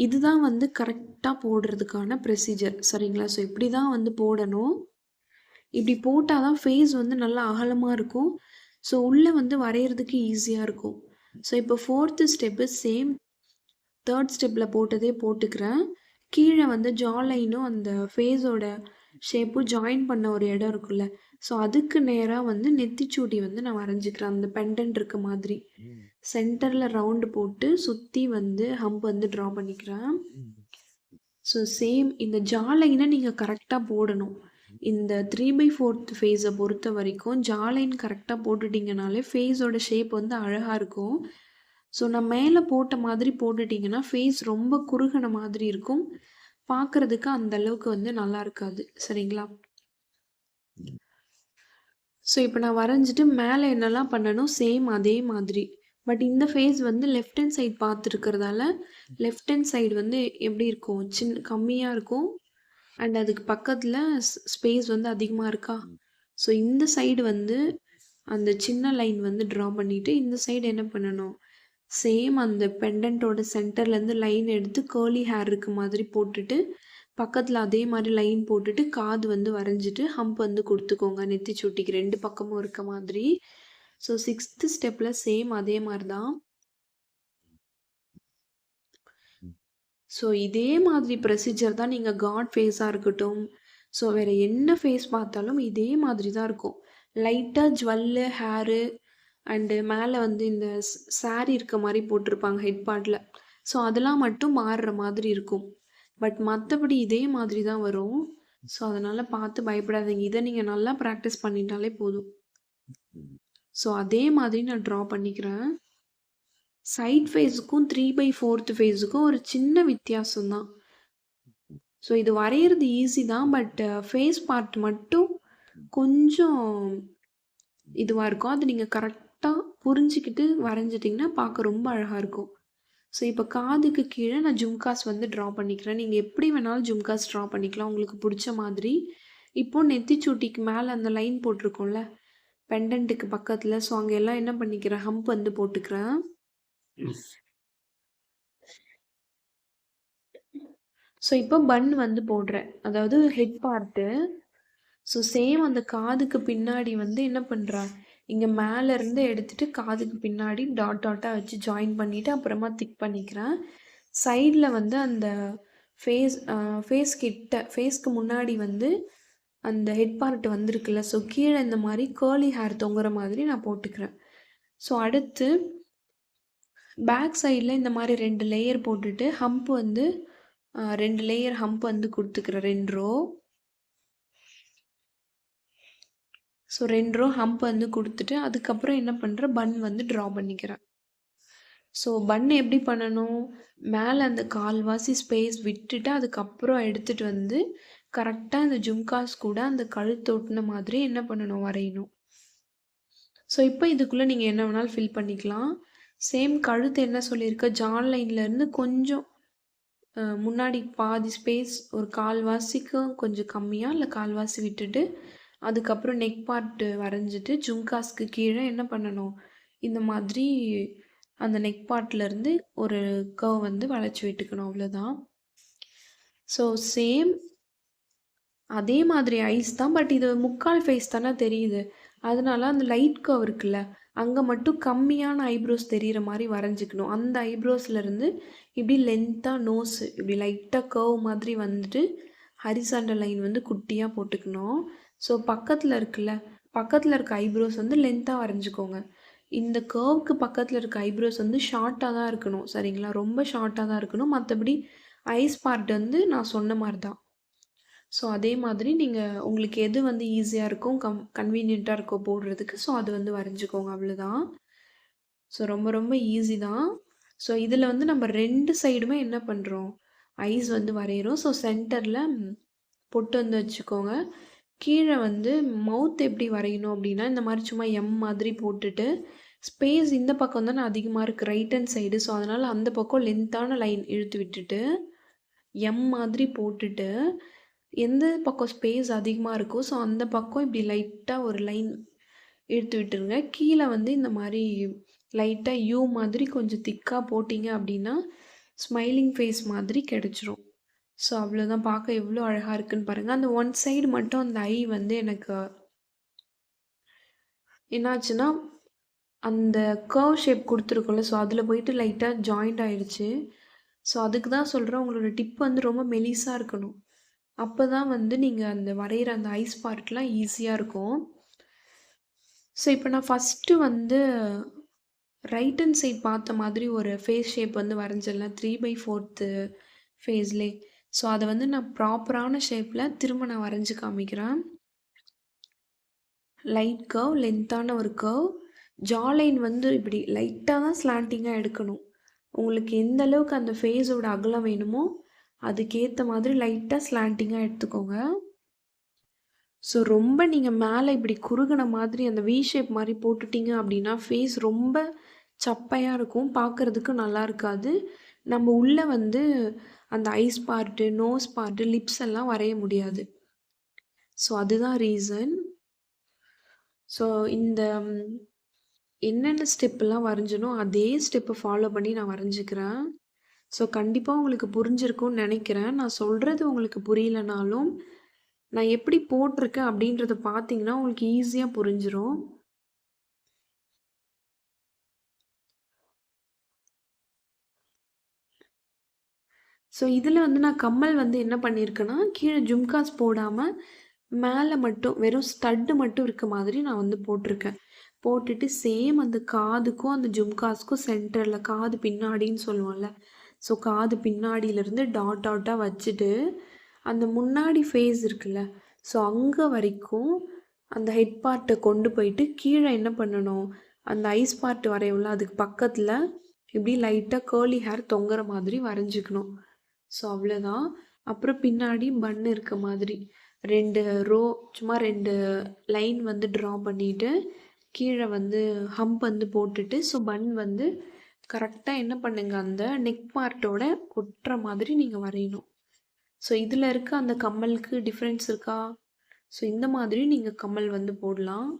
இதுதான் வந்து கரெக்ட்டா போடுறதுக்கான ப்ரொசீஜர். சரிங்களா? ஸோ இப்படி தான் வந்து போடணும். இப்படி போட்டா தான் ஃபேஸ் வந்து நல்லா அகலமா இருக்கும். ஸோ உள்ள வந்து வரையறதுக்கு ஈஸியா இருக்கும். ஸோ இப்போ 4த் ஸ்டெப்பு சேம் 3rd ஸ்டெப்ல போட்டதே போட்டுக்கிறேன். கீழ வந்து ஜா லைனும் அந்த ஃபேஸோட ஷேப்பும் ஜாயின் பண்ண ஒரு இடம் இருக்குல்ல, ஸோ அதுக்கு நேரா வந்து நெத்திச்சூட்டி வந்து நான் வரைஞ்சுக்கிறேன். அந்த பெண்டன்ட் இருக்க மாதிரி. சென்டர்ல ரவுண்டு போட்டு சுத்தி வந்து ஹம்ப் வந்து ட்ரா பண்ணிக்கிறேன். ஸோ சேம் இந்த ஜா லைனை நீங்கள் கரெக்டாக போடணும். இந்த 3/4 ஃபேஸை பொறுத்த வரைக்கும் ஜா லைன் கரெக்டாக போட்டுட்டிங்கனாலே ஃபேஸோட ஷேப் வந்து அழகாக இருக்கும். ஸோ நான் மேலே போட்ட மாதிரி போட்டுட்டிங்கன்னா ஃபேஸ் ரொம்ப குறுகின மாதிரி இருக்கும். பார்க்குறதுக்கு அந்த அளவுக்கு வந்து நல்லா இருக்காது. சரிங்களா? ஸோ இப்போ நான் வரைஞ்சிட்டு மேலே என்னெல்லாம் பண்ணணும் சேம் அதே மாதிரி. பட் இந்த ஃபேஸ் வந்து லெஃப்ட் ஹேண்ட் சைடு பார்த்துருக்கிறதால லெஃப்ட் ஹேண்ட் சைடு வந்து எப்படி இருக்கும், கம்மியாக இருக்கும். அண்ட் அதுக்கு பக்கத்தில் ஸ்பேஸ் வந்து அதிகமாக இருக்கா. ஸோ இந்த சைடு வந்து அந்த சின்ன லைன் வந்து ட்ரா பண்ணிவிட்டு இந்த சைடு என்ன பண்ணணும், சேம் அந்த பெண்டன்ட்டோட சென்டர்லேருந்து லைன் எடுத்து கேர்லி ஹேர் இருக்க மாதிரி போட்டுட்டு பக்கத்தில் அதே மாதிரி லைன் போட்டுட்டு காது வந்து வரைஞ்சிட்டு ஹம்ப் வந்து கொடுத்துக்கோங்க நெத்திச்சூட்டிக்கு 2 பக்கமும் இருக்க மாதிரி. ஸோ 6th ஸ்டெப்பில் சேம் அதே மாதிரி தான். ஸோ இதே மாதிரி ப்ரொசீஜர் தான் நீங்கள் காட் ஃபேஸாக இருக்கட்டும், ஸோ வேறு என்ன ஃபேஸ் பார்த்தாலும் இதே மாதிரி தான் இருக்கும். லைட்டாக ஜுவல்லு ஹேரு அண்டு மேலே வந்து இந்த சாரீ இருக்க மாதிரி போட்டிருப்பாங்க ஹெட் பார்ட்டில். ஸோ அதெல்லாம் மட்டும் மாறுற மாதிரி இருக்கும். பட் மற்றபடி இதே மாதிரி தான் வரும். ஸோ அதனால் பார்த்து பயப்படாதீங்க. இதை நீங்கள் நல்லா ப்ராக்டிஸ் பண்ணிட்டாலே போதும். ஸோ அதே மாதிரி நான் ட்ரா பண்ணிக்கிறேன். சைட் ஃபேஸுக்கும் 3/4 ஃபேஸுக்கும் ஒரு சின்ன வித்தியாசம் தான். ஸோ இது வரைகிறது ஈஸி தான். பட் ஃபேஸ் பார்ட் மட்டும் கொஞ்சம் இதுவாக இருக்கும். அது நீங்கள் கரெக்டாக புரிஞ்சுக்கிட்டு வரைஞ்சிட்டிங்கன்னா பார்க்க ரொம்ப அழகாக இருக்கும். ஸோ இப்போ காதுக்கு கீழே நான் ஜும்காஸ் வந்து ட்ரா பண்ணிக்கிறேன். நீங்கள் எப்படி வேணாலும் ஜும்காஸ் ட்ரா பண்ணிக்கலாம் உங்களுக்கு பிடிச்ச மாதிரி. இப்போது நெத்திச்சூட்டிக்கு மேலே அந்த லைன் போட்டிருக்கோம்ல பெண்டன்ட்டுக்கு பக்கத்தில், ஸோ அங்கே எல்லாம் என்ன பண்ணிக்கிறேன், ஹம்ப் வந்து போட்டுக்கிறேன். ஸோ இப்போ பன் வந்து போடுறேன், அதாவது ஹெட் பார்ட்டு. ஸோ சேம் அந்த காதுக்கு பின்னாடி வந்து என்ன பண்ணுறேன், இங்கே மேலேருந்து எடுத்துகிட்டு காதுக்கு பின்னாடி டாட் டாட்டாக வச்சு ஜாயின் பண்ணிவிட்டு அப்புறமா திக் பண்ணிக்கிறேன். சைடில் வந்து அந்த ஃபேஸ்க்கு முன்னாடி வந்து அந்த ஹெட் பார்ட் வந்துருக்குல்ல, ஸோ கீழே இந்த மாதிரி கேர்லி ஹேர் தொங்குற மாதிரி நான் போட்டுக்கிறேன். ஸோ அடுத்து பேக் சைடில் இந்த மாதிரி 2 லேயர் போட்டுட்டு ஹம்ப் வந்து 2 லேயர் ஹம்ப் வந்து கொடுத்துக்கிறேன் 2 ரோ. ஸோ 2 ரோ ஹம்ப் வந்து கொடுத்துட்டு அதுக்கப்புறம் என்ன பண்ணுறேன், பன் வந்து ட்ரா பண்ணிக்கிறேன். ஸோ பன் எப்படி பண்ணணும், மேலே அந்த கால்வாசி ஸ்பேஸ் விட்டுட்டு அதுக்கப்புறம் எடுத்துகிட்டு வந்து கரெக்டாக இந்த ஜும்காஸ் கூட அந்த கழுத்து ஒட்டின மாதிரி என்ன பண்ணணும், வரையணும். ஸோ இப்போ இதுக்குள்ளே நீங்கள் என்ன வேணாலும் ஃபில் பண்ணிக்கலாம். சேம் கழுத்து என்ன சொல்லியிருக்க, ஜான் லைன்லேருந்து கொஞ்சம் முன்னாடி பாதி ஸ்பேஸ் ஒரு கால்வாசிக்கு கொஞ்சம் கம்மியாக இல்லை கால்வாசி விட்டுட்டு அதுக்கப்புறம் நெக் பார்ட்டு வரைஞ்சிட்டு ஜும்காஸ்க்கு கீழே என்ன பண்ணணும், இந்த மாதிரி அந்த நெக் பார்ட்லேருந்து ஒரு கர்வ் வந்து வளைச்சி விட்டுக்கணும், அவ்வளோதான். ஸோ சேம் அதே மாதிரி ஐஸ் தான். பட் இது முக்கால் ஃபேஸ் தானே தெரியுது, அதனால அந்த லைட் கர்வ் இருக்குல்ல அங்கே மட்டும் கம்மியான ஐப்ரோஸ் தெரிகிற மாதிரி வரைஞ்சிக்கணும். அந்த ஐப்ரோஸ்லேருந்து இப்படி லென்த்தாக நோஸ் இப்படி லைட்டாக கர்வ் மாதிரி வந்துட்டு ஹரிசாண்டல் லைன் வந்து குட்டியாக போட்டுக்கணும். ஸோ பக்கத்தில் இருக்க ஐப்ரோஸ் வந்து லென்த்தாக வரைஞ்சிக்கோங்க. இந்த கர்வுக்கு பக்கத்தில் இருக்க ஐப்ரோஸ் வந்து ஷார்ட்டாக தான் இருக்கணும். சரிங்களா? ரொம்ப ஷார்ட்டாக தான் இருக்கணும். மற்றபடி ஐஸ் பார்ட் வந்து நான் சொன்ன மாதிரி தான். ஸோ அதே மாதிரி நீங்கள் உங்களுக்கு எது வந்து ஈஸியாக இருக்கும், கன்வீனியண்ட்டாக இருக்கோ போடுறதுக்கு, ஸோ அது வந்து வரைஞ்சிக்கோங்க, அவ்வளோதான். ஸோ ரொம்ப ரொம்ப ஈஸி தான். ஸோ இதில் வந்து நம்ம 2 சைடுமே என்ன பண்ணுறோம், ஐஸ் வந்து வரைகிறோம். ஸோ சென்டரில் பொட்டு வந்து வச்சுக்கோங்க. கீழே வந்து மவுத் எப்படி வரையணும் அப்படின்னா இந்த மாதிரி சும்மா எம் மாதிரி போட்டுட்டு ஸ்பேஸ் இந்த பக்கம் தானே அதிகமா இருக்கு ரைட் ஹேண்ட் சைடு. ஸோ, அதனால அந்த பக்கம் லென்த்தான லைன் இழுத்து விட்டுட்டு, எம் மாதிரி போட்டுட்டு, எந்த பக்கம் ஸ்பேஸ் அதிகமா இருக்கோ, ஸோ அந்த பக்கம் இப்படி லைட்டா ஒரு லைன் இழுத்து விட்டுருங்க. கீழ வந்து இந்த மாரி லைட்டா யூ மாதிரி கொஞ்சம் திக்கா போட்டீங்க அப்படின்னா, ஸ்மைலிங் ஃபேஸ் மாதிரி கிடைச்சிரும். ஸோ, அவ்வளோதான். பார்க்க எவ்வளோ அழகா இருக்குன்னு பாருங்க. அந்த ஒன் சைடு மட்டும் அந்த ஐ வந்து எனக்கு என்னாச்சுன்னா, அந்த கர்வ் ஷேப் குடுத்துருக்கோம்ல, ஸோ அதில போயிட்டு லைட்டா ஜாயிண்ட் ஆயிடுச்சு. ஸோ அதுக்கு தான் சொல்றேன், உங்களோட டிப் வந்து ரொம்ப மெலிசா இருக்கணும். அப்பதான் வந்து நீங்க அந்த வரையிற அந்த ஐஸ் பார்ட்லாம் ஈஸியா இருக்கும். ஸோ இப்போ நான் ஃபர்ஸ்ட்டு வந்து ரைட் ஹேண்ட் சைட் பார்த்த மாதிரி ஒரு ஃபேஸ் ஷேப் வந்து வரைஞ்சேன்ல 3/4 ஃபேஸ்லே. ஸோ அத வந்து நான் ப்ராப்பரான ஷேப்ல திரும்ப நான் வரைஞ்சு காமிக்கிறேன். லைட் கர்வ், லென்த்தான ஒரு கர்வ். ஜா லைன் வந்து இப்படி லைட்டா தான் ஸ்லாண்டிங்கா எடுக்கணும். உங்களுக்கு எந்த அளவுக்கு அந்த ஃபேஸோட அகலம் வேணுமோ, அதுக்கேத்த மாதிரி லைட்டா ஸ்லாண்டிங்கா எடுத்துக்கோங்க. ஸோ ரொம்ப நீங்க மேல இப்படி குறுகுன மாதிரி அந்த வி ஷேப் மாரி போட்டுட்டீங்க அப்படின்னா, ஃபேஸ் ரொம்ப சப்பையா இருக்கும். பார்க்கறதுக்கு நல்லா இருக்காது. நம்ம உள்ள வந்து அந்த eyes part, nose part, lips எல்லாம் வரைய முடியாது. ஸோ அதுதான் ரீசன். ஸோ இந்த என்னென்ன ஸ்டெப்லாம் வரைஞ்சனோ, அதே ஸ்டெப்ப ஃபாலோ பண்ணி நான் வரைஞ்சுக்கிறேன். ஸோ கண்டிப்பா உங்களுக்கு புரிஞ்சிருக்கும்னு நெனைக்கிறேன். நான் சொல்றது உங்களுக்கு புரியலனாலும், நான் எப்படி போட்டிருக்கேன் அப்படின்றத பார்த்தீங்கன்னா, உங்களுக்கு ஈஸியா புரிஞ்சிரும். ஸோ இதில வந்து நான் கம்மல் வந்து என்ன பண்ணியிருக்கேன்னா, கீழ ஜும்காஸ் போடாம, மேல மட்டும் வெறும் ஸ்டட் மட்டும் இருக்க மாதிரி நான் வந்து போட்டிருக்கேன். போட்டுட்டு சேம் அந்த காதுக்கும், அந்த ஜும்காஸ்க்கும் சென்டர்ல காது பின்னாடின்னு சொல்லுவோம்ல. ஸோ காது பின்னாடியிலருந்து டாட் டாட்டா வச்சுட்டு, அந்த முன்னாடி ஃபேஸ் இருக்குல்ல, ஸோ அங்க வரைக்கும் அந்த ஹெட் பார்ட்ட கொண்டு போயிட்டு, கீழ என்ன பண்ணணும், அந்த ஐஸ் பார்ட் வரையும்ல, அதுக்கு பக்கத்துல இப்படி லைட்டா கர்லி ஹேர் தொங்குற மாதிரி வரைஞ்சுக்கணும். ஸோ அவ்வளோதான். அப்புறம் பின்னாடி பன் இருக்க மாதிரி 2 ரோ சும்மா 2 லைன் வந்து ட்ரா பண்ணிட்டு, கீழ வந்து ஹம்ப் வந்து போட்டுட்டு, ஸோ பன் வந்து கரெக்ட்டா என்ன பண்ணுங்க, அந்த நெக் பார்ட்டோட ஒட்டுற மாதிரி நீங்க வரையணும். ஸோ இதில இருக்க அந்த கம்மலுக்கு டிஃப்ரென்ஸ் இருக்கா? ஸோ இந்த மாதிரி நீங்க கம்மல் வந்து போடலாம்.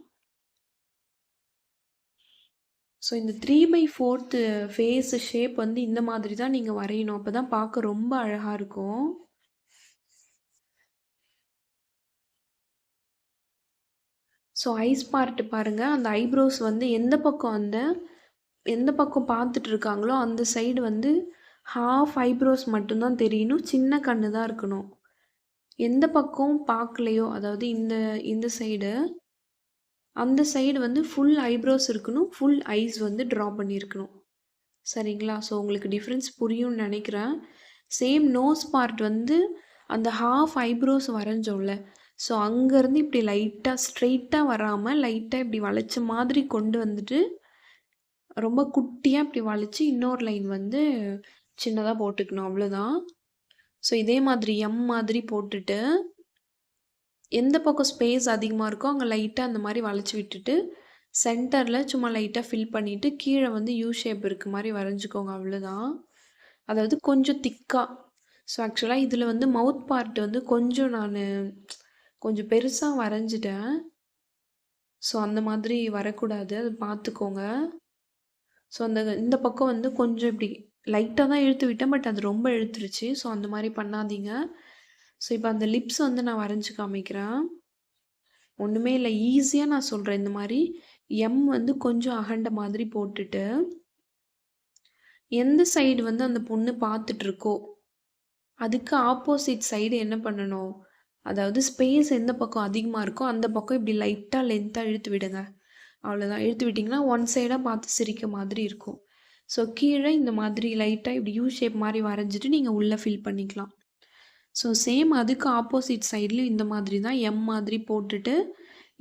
ஸோ இந்த 3/4 ஃபேஸ் ஷேப் வந்து இந்த மாதிரி தான் நீங்க வரையணும். அப்பதான் பார்க்க ரொம்ப அழகா இருக்கும். ஸோ ஐஸ் பார்ட் பாருங்க. அந்த ஐப்ரோஸ் வந்து எந்த பக்கம் பார்த்துட்டு இருக்காங்களோ, அந்த சைடு வந்து ஹாஃப் ஐப்ரோஸ் மட்டும் தான் தெரியணும். சின்ன கண்ணு தான் இருக்கணும். எந்த பக்கம் பார்க்கலையோ, அதாவது இந்த இந்த சைடு, அந்த சைடு வந்து ஃபுல் ஐப்ரோஸ் இருக்கணும். ஃபுல் ஐஸ் வந்து ட்ரா பண்ணியிருக்கணும். சரிங்களா? ஸோ உங்களுக்கு டிஃப்ரென்ஸ் புரியும்னு நெனைக்கிறேன். சேம் நோஸ் பார்ட் வந்து அந்த ஹாஃப் ஐப்ரோஸ் வரைஞ்சோம்ல, ஸோ அங்கேருந்து இப்படி லைட்டா ஸ்ட்ரெயிட்டா வராம, லைட்டா இப்படி வளைச்ச மாதிரி கொண்டு வந்துட்டு, ரொம்ப குட்டியா இப்படி வளைச்சு இன்னொரு லைன் வந்து சின்னதா போட்டுக்கணும். அவ்வளோதான். ஸோ இதே மாதிரி எம் மாதிரி போட்டுட்டு, எந்த பக்கம் ஸ்பேஸ் அதிகமா இருக்கோ, அங்க லைட்டா அந்த மாரி வளைச்சு விட்டுட்டு, சென்டர்ல சும்மா லைட்டா ஃபில் பண்ணிட்டு, கீழ வந்து யூ ஷேப் இருக்க மாரி வரைஞ்சுக்கோங்க. அவ்வளோதான். அதாவது கொஞ்சம் திக்கா. ஸோ ஆக்சுவலா இதில வந்து மவுத் பார்ட் வந்து கொஞ்சம் பெருசா வரைஞ்சுட்டேன். ஸோ அந்த மாதிரி வரக்கூடாது. அத பார்த்துக்கோங்க. ஸோ இந்த பக்கம் வந்து கொஞ்சம் இப்படி லைட்டா தான் இழுத்து விட்டேன். பட் அது ரொம்ப இழுத்துருச்சு. ஸோ அந்த மாரி பண்ணாதீங்க. ஸோ இப்போ அந்த லிப்ஸ் வந்து நான் வரைஞ்சு காமிக்கிறேன். ஒண்ணுமே இல்ல. ஈஸியா நான் சொல்றேன். இந்த மாரி எம் வந்து கொஞ்சம் அகண்ட மாதிரி போட்டுட்டு, எந்த சைடு வந்து அந்த பொண்ணு பார்த்துட்டு இருக்கோ, அதுக்கு ஆப்போசிட் சைடு என்ன பண்ணணும், அதாவது ஸ்பேஸ் எந்த பக்கம் அதிகமா இருக்கோ, அந்த பக்கம் இப்படி லைட்டா லென்த்தா இழுத்து விடுங்க. அவ்வளோதான். இழுத்து விட்டிங்கன்னா, ஒன் சைடா பார்த்து சிரிக்க மாதிரி இருக்கும். ஸோ கீழ இந்த மாதிரி லைட்டா இப்படி யூ ஷேப் மாரி வரைஞ்சிட்டு, நீங்க உள்ள ஃபில் பண்ணிக்கலாம். ஸோ சேம் அதுக்கு ஆப்போசிட் சைட்லயும் இந்த மாதிரி தான் எம் மாதிரி போட்டுட்டு,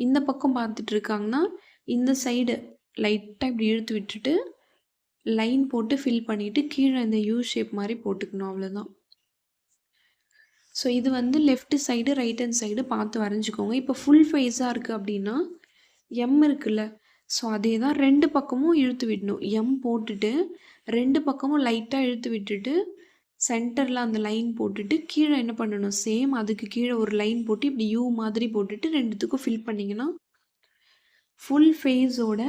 இந்த பக்கம் பார்த்துட்டு இருக்காங்கன்னா, இந்த சைடு லைட்டா இப்படி இழுத்து விட்டுட்டு, லைன் போட்டு ஃபில் பண்ணிட்டு, கீழ இந்த யூ ஷேப் மாரி போட்டுக்கணும். அவ்வளோதான். ஸோ இது வந்து left side, right hand side பார்த்து வரைஞ்சுக்கோங்க. இப்போ ஃபுல் ஃபேஸா இருக்கு அப்படின்னா, எம் இருக்குல்ல, ஸோ அதே தான் 2 பக்கமும் இழுத்து விடணும். போட்டுட்டு 2 பக்கமும் லைட்டாக இழுத்து விட்டுட்டு சென்டரில் அந்த லைன் போட்டுட்டு கீழே என்ன பண்ணணும், சேம் அதுக்கு கீழே ஒரு லைன் போட்டு இப்படி மாதிரி போட்டுட்டு 2த்துக்கும் ஃபில் பண்ணிங்கன்னா ஃபுல் ஃபேஸோட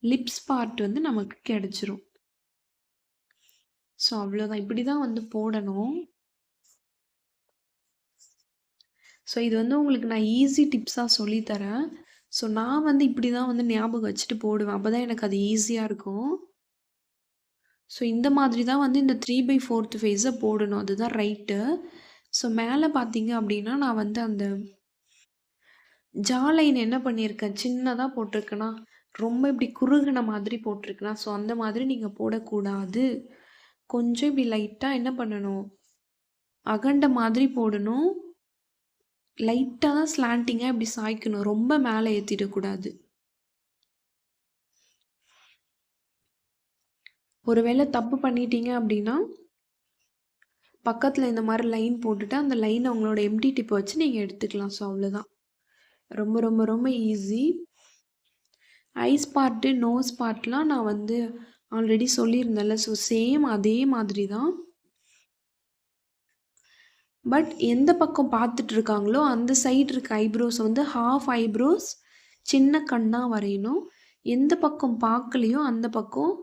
லிப்ஸ் பார்ட் வந்து நமக்கு கிடச்சிரும். ஸோ அவ்வளோதான். இப்படி தான் வந்து போடணும். ஸோ இது வந்து உங்களுக்கு நான் ஈஸி டிப்ஸாக சொல்லித்தரேன். ஸோ நான் வந்து இப்படி தான் வந்து ஞாபகம் வச்சுட்டு போடுவேன். அப்போ தான் எனக்கு அது ஈஸியாக இருக்கும். ஸோ இந்த மாதிரி தான் வந்து இந்த 3/4 ஃபேஸை போடணும். அதுதான் ரைட்டு. ஸோ மேலே பார்த்தீங்க அப்படின்னா நான் வந்து அந்த லைன் என்ன பண்ணியிருக்கேன், சின்னதாக போட்டிருக்கேனா, ரொம்ப இப்படி குறுகின மாதிரி போட்டிருக்கேனா, ஸோ அந்த மாதிரி நீங்கள் போடக்கூடாது. கொஞ்சம் இப்படி லைட்டாக என்ன பண்ணணும், அகண்ட மாதிரி போடணும். லைட்டாக தான் ஸ்லாண்டிங்காக இப்படி சாய்க்கணும். ரொம்ப மேலே ஏற்றிடக்கூடாது. ஒருவேளை தப்பு பண்ணிட்டீங்க அப்படின்னா பக்கத்தில் இந்த மாதிரி லைன் போட்டுட்டு அந்த லைன் உங்களோட எம்டி டிப்பை வச்சு நீங்கள் எடுத்துக்கலாம். ஸோ அவ்வளோதான். ரொம்ப ரொம்ப ரொம்ப ஈஸி. ஐஸ் பார்ட்டு நோஸ் பார்ட்லாம் நான் வந்து ஆல்ரெடி சொல்லியிருந்தேன்ல. ஸோ சேம் அதே மாதிரி தான். பட் எந்த பக்கம் பார்த்துட்டு இருக்காங்களோ அந்த சைடு இருக்க ஐப்ரோஸ் வந்து ஹாஃப் ஐப்ரோஸ் சின்ன கண்ணாக வரையணும். எந்த பக்கம் பார்க்கலையோ அந்த பக்கம்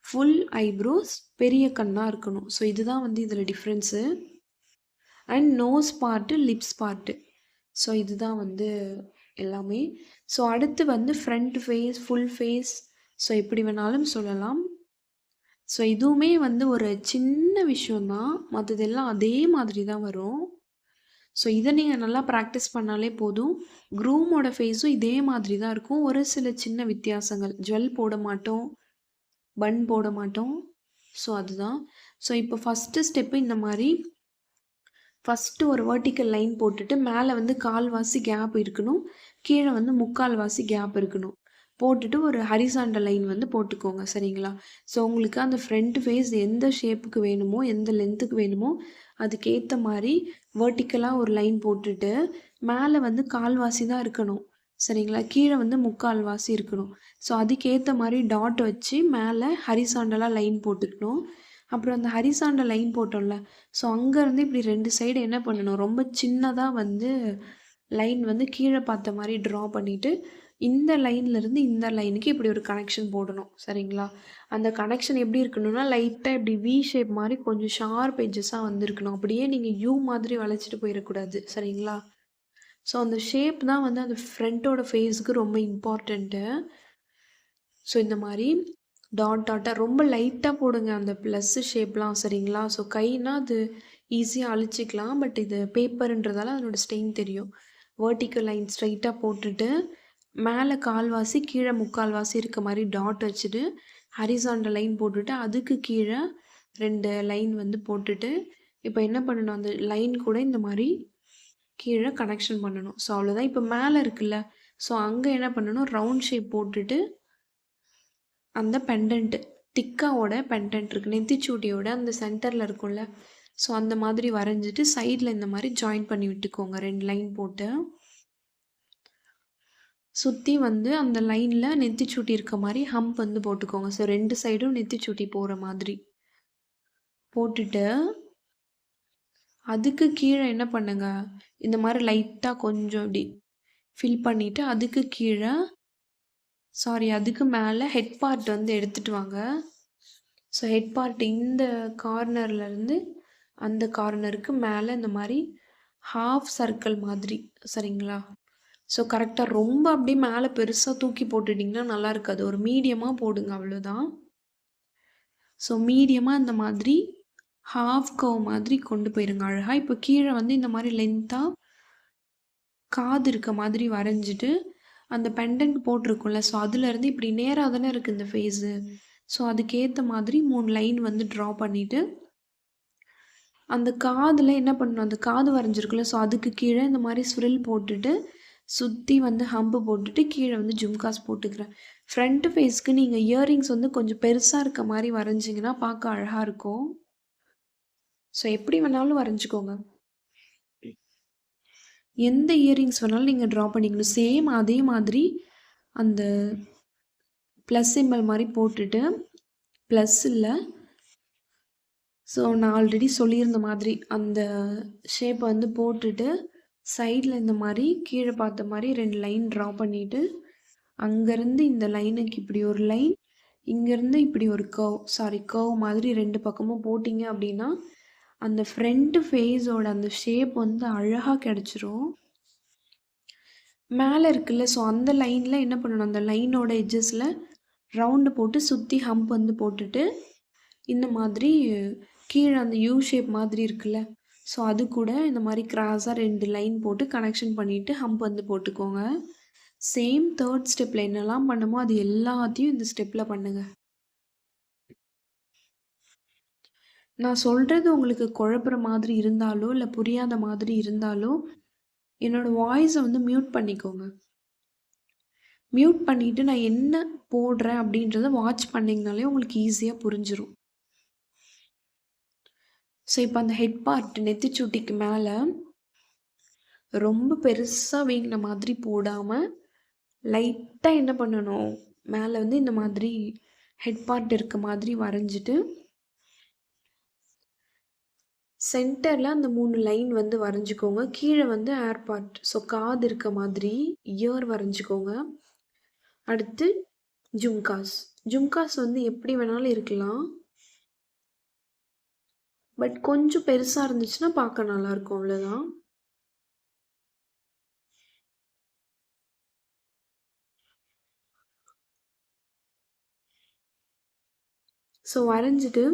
ஃபுல் ஐப்ரோஸ் பெரிய கண்ணாக இருக்கணும். ஸோ இதுதான் வந்து இதில் difference. And nose part lips part. So இதுதான் வந்து எல்லாமே. ஸோ அடுத்து வந்து front face full face so எப்படி வேணாலும் சொல்லலாம். ஸோ இதுவுமே வந்து ஒரு சின்ன விஷயந்தான். மற்றதெல்லாம் அதே மாதிரி தான் வரும். ஸோ இதை நீங்கள் நல்லா ப்ராக்டிஸ் பண்ணாலே போதும். க்ரூமோட ஃபேஸும் இதே மாதிரி தான் இருக்கும். ஒரு சில சின்ன வித்தியாசங்கள், ஜுவல் போட மாட்டோம், பன் போட மாட்டோம். ஸோ அதுதான். ஸோ இப்போ ஃபஸ்ட்டு ஸ்டெப்பு இந்த மாதிரி ஃபஸ்ட்டு ஒரு வெர்டிக்கல் லைன் போட்டுட்டு மேலே வந்து கால்வாசி கேப் இருக்கணும், கீழே வந்து முக்கால்வாசி கேப் இருக்கணும். போட்டுட்டு ஒரு ஹரிசாண்டல் லைன் வந்து போட்டுக்கோங்க. சரிங்களா? ஸோ உங்களுக்கு அந்த ஃப்ரண்ட் ஃபேஸ் எந்த ஷேப்புக்கு வேணுமோ எந்த லென்த்துக்கு வேணுமோ அதுக்கேற்ற மாதிரி வெர்டிக்கலாக ஒரு லைன் போட்டுட்டு மேலே வந்து கால்வாசி தான் இருக்கணும். சரிங்களா? கீழே வந்து முக்கால்வாசி இருக்கணும். ஸோ அதுக்கேற்ற மாதிரி டாட் வச்சு மேலே ஹரிசாண்டலாக லைன் போட்டுக்கணும். அப்புறம் அந்த ஹரிசாண்டல் லைன் போட்டோம்ல, ஸோ அங்கேருந்து இப்படி 2 சைடு என்ன பண்ணணும், ரொம்ப சின்னதாக வந்து லைன் வந்து கீழே பார்த்த மாதிரி ட்ரா பண்ணிவிட்டு இந்த லைன்லேருந்து இந்த லைனுக்கு இப்படி ஒரு கனெக்ஷன் போடணும். சரிங்களா? அந்த கனெக்ஷன் எப்படி இருக்கணும்னா லைட்டாக இப்படி வி ஷேப் மாதிரி கொஞ்சம் ஷார்ப் எட்ஜஸாக வந்துருக்கணும். அப்படியே நீங்கள் யூ மாதிரி வளைச்சிட்டு போயிடக்கூடாது. சரிங்களா? ஸோ அந்த ஷேப் தான் வந்து அந்த ஃப்ரண்ட்டோட ஃபேஸுக்கு ரொம்ப இம்பார்ட்டண்ட்டு. ஸோ இந்த மாதிரி டாட் டாட்டாக ரொம்ப லைட்டாக போடுங்க அந்த ப்ளஸ்ஸு ஷேப்லாம். சரிங்களா? ஸோ கைனா அது ஈஸியாக அழிச்சிக்கலாம். பட் இது பேப்பர்ன்றதால அதனோட ஸ்டெயின் தெரியும். வெர்டிக்கல் லைன் ஸ்ட்ரைட்டாக போட்டுட்டு மேலே கால்வாசி கீழே முக்கால்வாசி இருக்க மாதிரி டாட் வச்சுட்டு ஹரிசாண்டல் லைன் போட்டுட்டு அதுக்கு கீழே 2 லைன் வந்து போட்டுட்டு இப்போ என்ன பண்ணணும், அந்த லைன் கூட இந்த மாதிரி கீழே கனெக்ஷன் பண்ணணும். ஸோ அவ்வளோதான். இப்போ மேலே இருக்குல்ல, ஸோ அங்கே என்ன பண்ணணும், ரவுண்ட் ஷேப் போட்டுட்டு அந்த பெண்டன்ட் டிக்காவோட பெண்டன்ட் இருக்குது, நெத்திச்சூட்டியோட அந்த சென்டரில் இருக்கும்ல, ஸோ அந்த மாதிரி வரைஞ்சிட்டு சைடில் இந்த மாதிரி ஜாயின் பண்ணி விட்டுக்கோங்க. 2 லைன் போட்டு சுற்றி வந்து அந்த லைனில் நெத்திச்சூட்டி இருக்க மாதிரி ஹம்ப் வந்து போட்டுக்கோங்க. ஸோ 2 சைடும் நெத்திச்சூட்டி போகிற மாதிரி போட்டுட்டு அதுக்கு கீழே என்ன பண்ணுங்க, இந்த மாதிரி லைட்டாக கொஞ்சம் இப்படி ஃபில் பண்ணிவிட்டு அதுக்கு கீழே அதுக்கு மேலே ஹெட் பார்ட் வந்து எடுத்துகிட்டு வாங்க. ஸோ ஹெட் பார்ட் இந்த கார்னர்லேருந்து அந்த கார்னருக்கு மேலே இந்த மாதிரி ஹாஃப் சர்க்கிள் மாதிரி. சரிங்களா? ஸோ கரெக்டாக ரொம்ப அப்படியே மேலே பெருசாக தூக்கி போட்டுட்டிங்கன்னா நல்லா இருக்காது. ஒரு மீடியமாக போடுங்க, அவ்வளோதான். ஸோ மீடியமாக இந்த மாதிரி ஹாஃப் கவ் மாதிரி கொண்டு போயிருங்க அழகாக. இப்போ கீழே வந்து இந்த மாதிரி லென்த்தாக காது இருக்க மாதிரி வரைஞ்சிட்டு அந்த பெண்டன்ட் போட்டிருக்கும்ல, ஸோ அதுலேருந்து இப்படி நேராக தானே இருக்குது இந்த ஃபேஸு. ஸோ அதுக்கேற்ற மாதிரி 3 லைன் வந்து ட்ரா பண்ணிவிட்டு அந்த காதில் என்ன பண்ணணும், அந்த காது வரைஞ்சிருக்குல்ல, ஸோ அதுக்கு கீழே இந்த மாதிரி ஸ்விரில் போட்டுட்டு சுற்றி வந்து ஹம்பு போட்டுட்டு கீழே வந்து ஜும்காஸ் போட்டுக்கிறேன். ஃப்ரண்ட் ஃபேஸ்க்கு நீங்கள் இயரிங்ஸ் வந்து கொஞ்சம் பெருசாக இருக்க மாதிரி வரைஞ்சிங்கன்னா பார்க்க அழகாக இருக்கும். ஸோ எப்படி வேணாலும் வரைஞ்சிக்கோங்க. எந்த இயரிங்ஸ் வேணாலும் நீங்கள் ட்ரா பண்ணிக்கணும். சேம் அதே மாதிரி அந்த ப்ளஸ் சிம்பல் மாதிரி போட்டுட்டு ப்ளஸ் இல்லை, ஸோ நான் ஆல்ரெடி சொல்லியிருந்த மாதிரி அந்த ஷேப்பை வந்து போட்டுட்டு சைடில் இந்த மாதிரி கீழே பார்த்த மாதிரி 2 லைன் ட்ரா பண்ணிவிட்டு அங்கேருந்து இந்த லைனுக்கு இப்படி ஒரு லைன், இங்கேருந்து இப்படி ஒரு கர்வ் மாதிரி 2 பக்கமும் போட்டிங்க அப்படின்னா அந்த ஃப்ரண்ட் ஃபேஸோட அந்த ஷேப் வந்து அழகாக கிடச்சிரும். மேலே இருக்குல்ல, ஸோ அந்த லைனில் என்ன பண்ணணும், அந்த லைனோட எட்ஜஸில் ரவுண்டு போட்டு சுற்றி ஹம்ப் வந்து போட்டுட்டு இந்த மாதிரி கீழே அந்த யூ ஷேப் மாதிரி இருக்குல்ல, ஸோ அது கூட இந்த மாதிரி கிராஸாக 2 லைன் போட்டு கனெக்ஷன் பண்ணிவிட்டு ஹம்ப் வந்து போட்டுக்கோங்க. சேம் 3rd ஸ்டெப்பில் என்னெல்லாம் பண்ணுமோ அது எல்லாத்தையும் இந்த ஸ்டெப்பில் பண்ணுங்கள். நான் சொல்கிறது உங்களுக்கு குழப்புற மாதிரி இருந்தாலோ இல்லை புரியாத மாதிரி இருந்தாலோ என்னோடய வாய்ஸை வந்து மியூட் பண்ணிக்கோங்க. மியூட் பண்ணிவிட்டு நான் என்ன போடுறேன் அப்படின்றத வாட்ச் பண்ணிங்கனாலே உங்களுக்கு ஈஸியாக புரிஞ்சிடும். ஸோ இப்போ அந்த ஹெட் பார்ட் நெத்திச்சுட்டிக்கு மேலே ரொம்ப பெருசாக வீங்கின மாதிரி போடாமல் லைட்டாக என்ன பண்ணணும், மேலே வந்து இந்த மாதிரி ஹெட் பார்ட் இருக்க மாதிரி வரைஞ்சிட்டு சென்டரில் அந்த 3 லைன் வந்து வரைஞ்சிக்கோங்க. கீழே வந்து ஏர் பார்ட், ஸோ காது இருக்க மாதிரி இயர் வரைஞ்சிக்கோங்க. அடுத்து ஜும்காஸ் வந்து எப்படி வேணாலும் இருக்கலாம், பட் கொஞ்சம் பெருசாக இருந்துச்சுன்னா பார்க்க நல்லாயிருக்கும், அவ்வளோதான். ஸோ வரைஞ்சிட்டு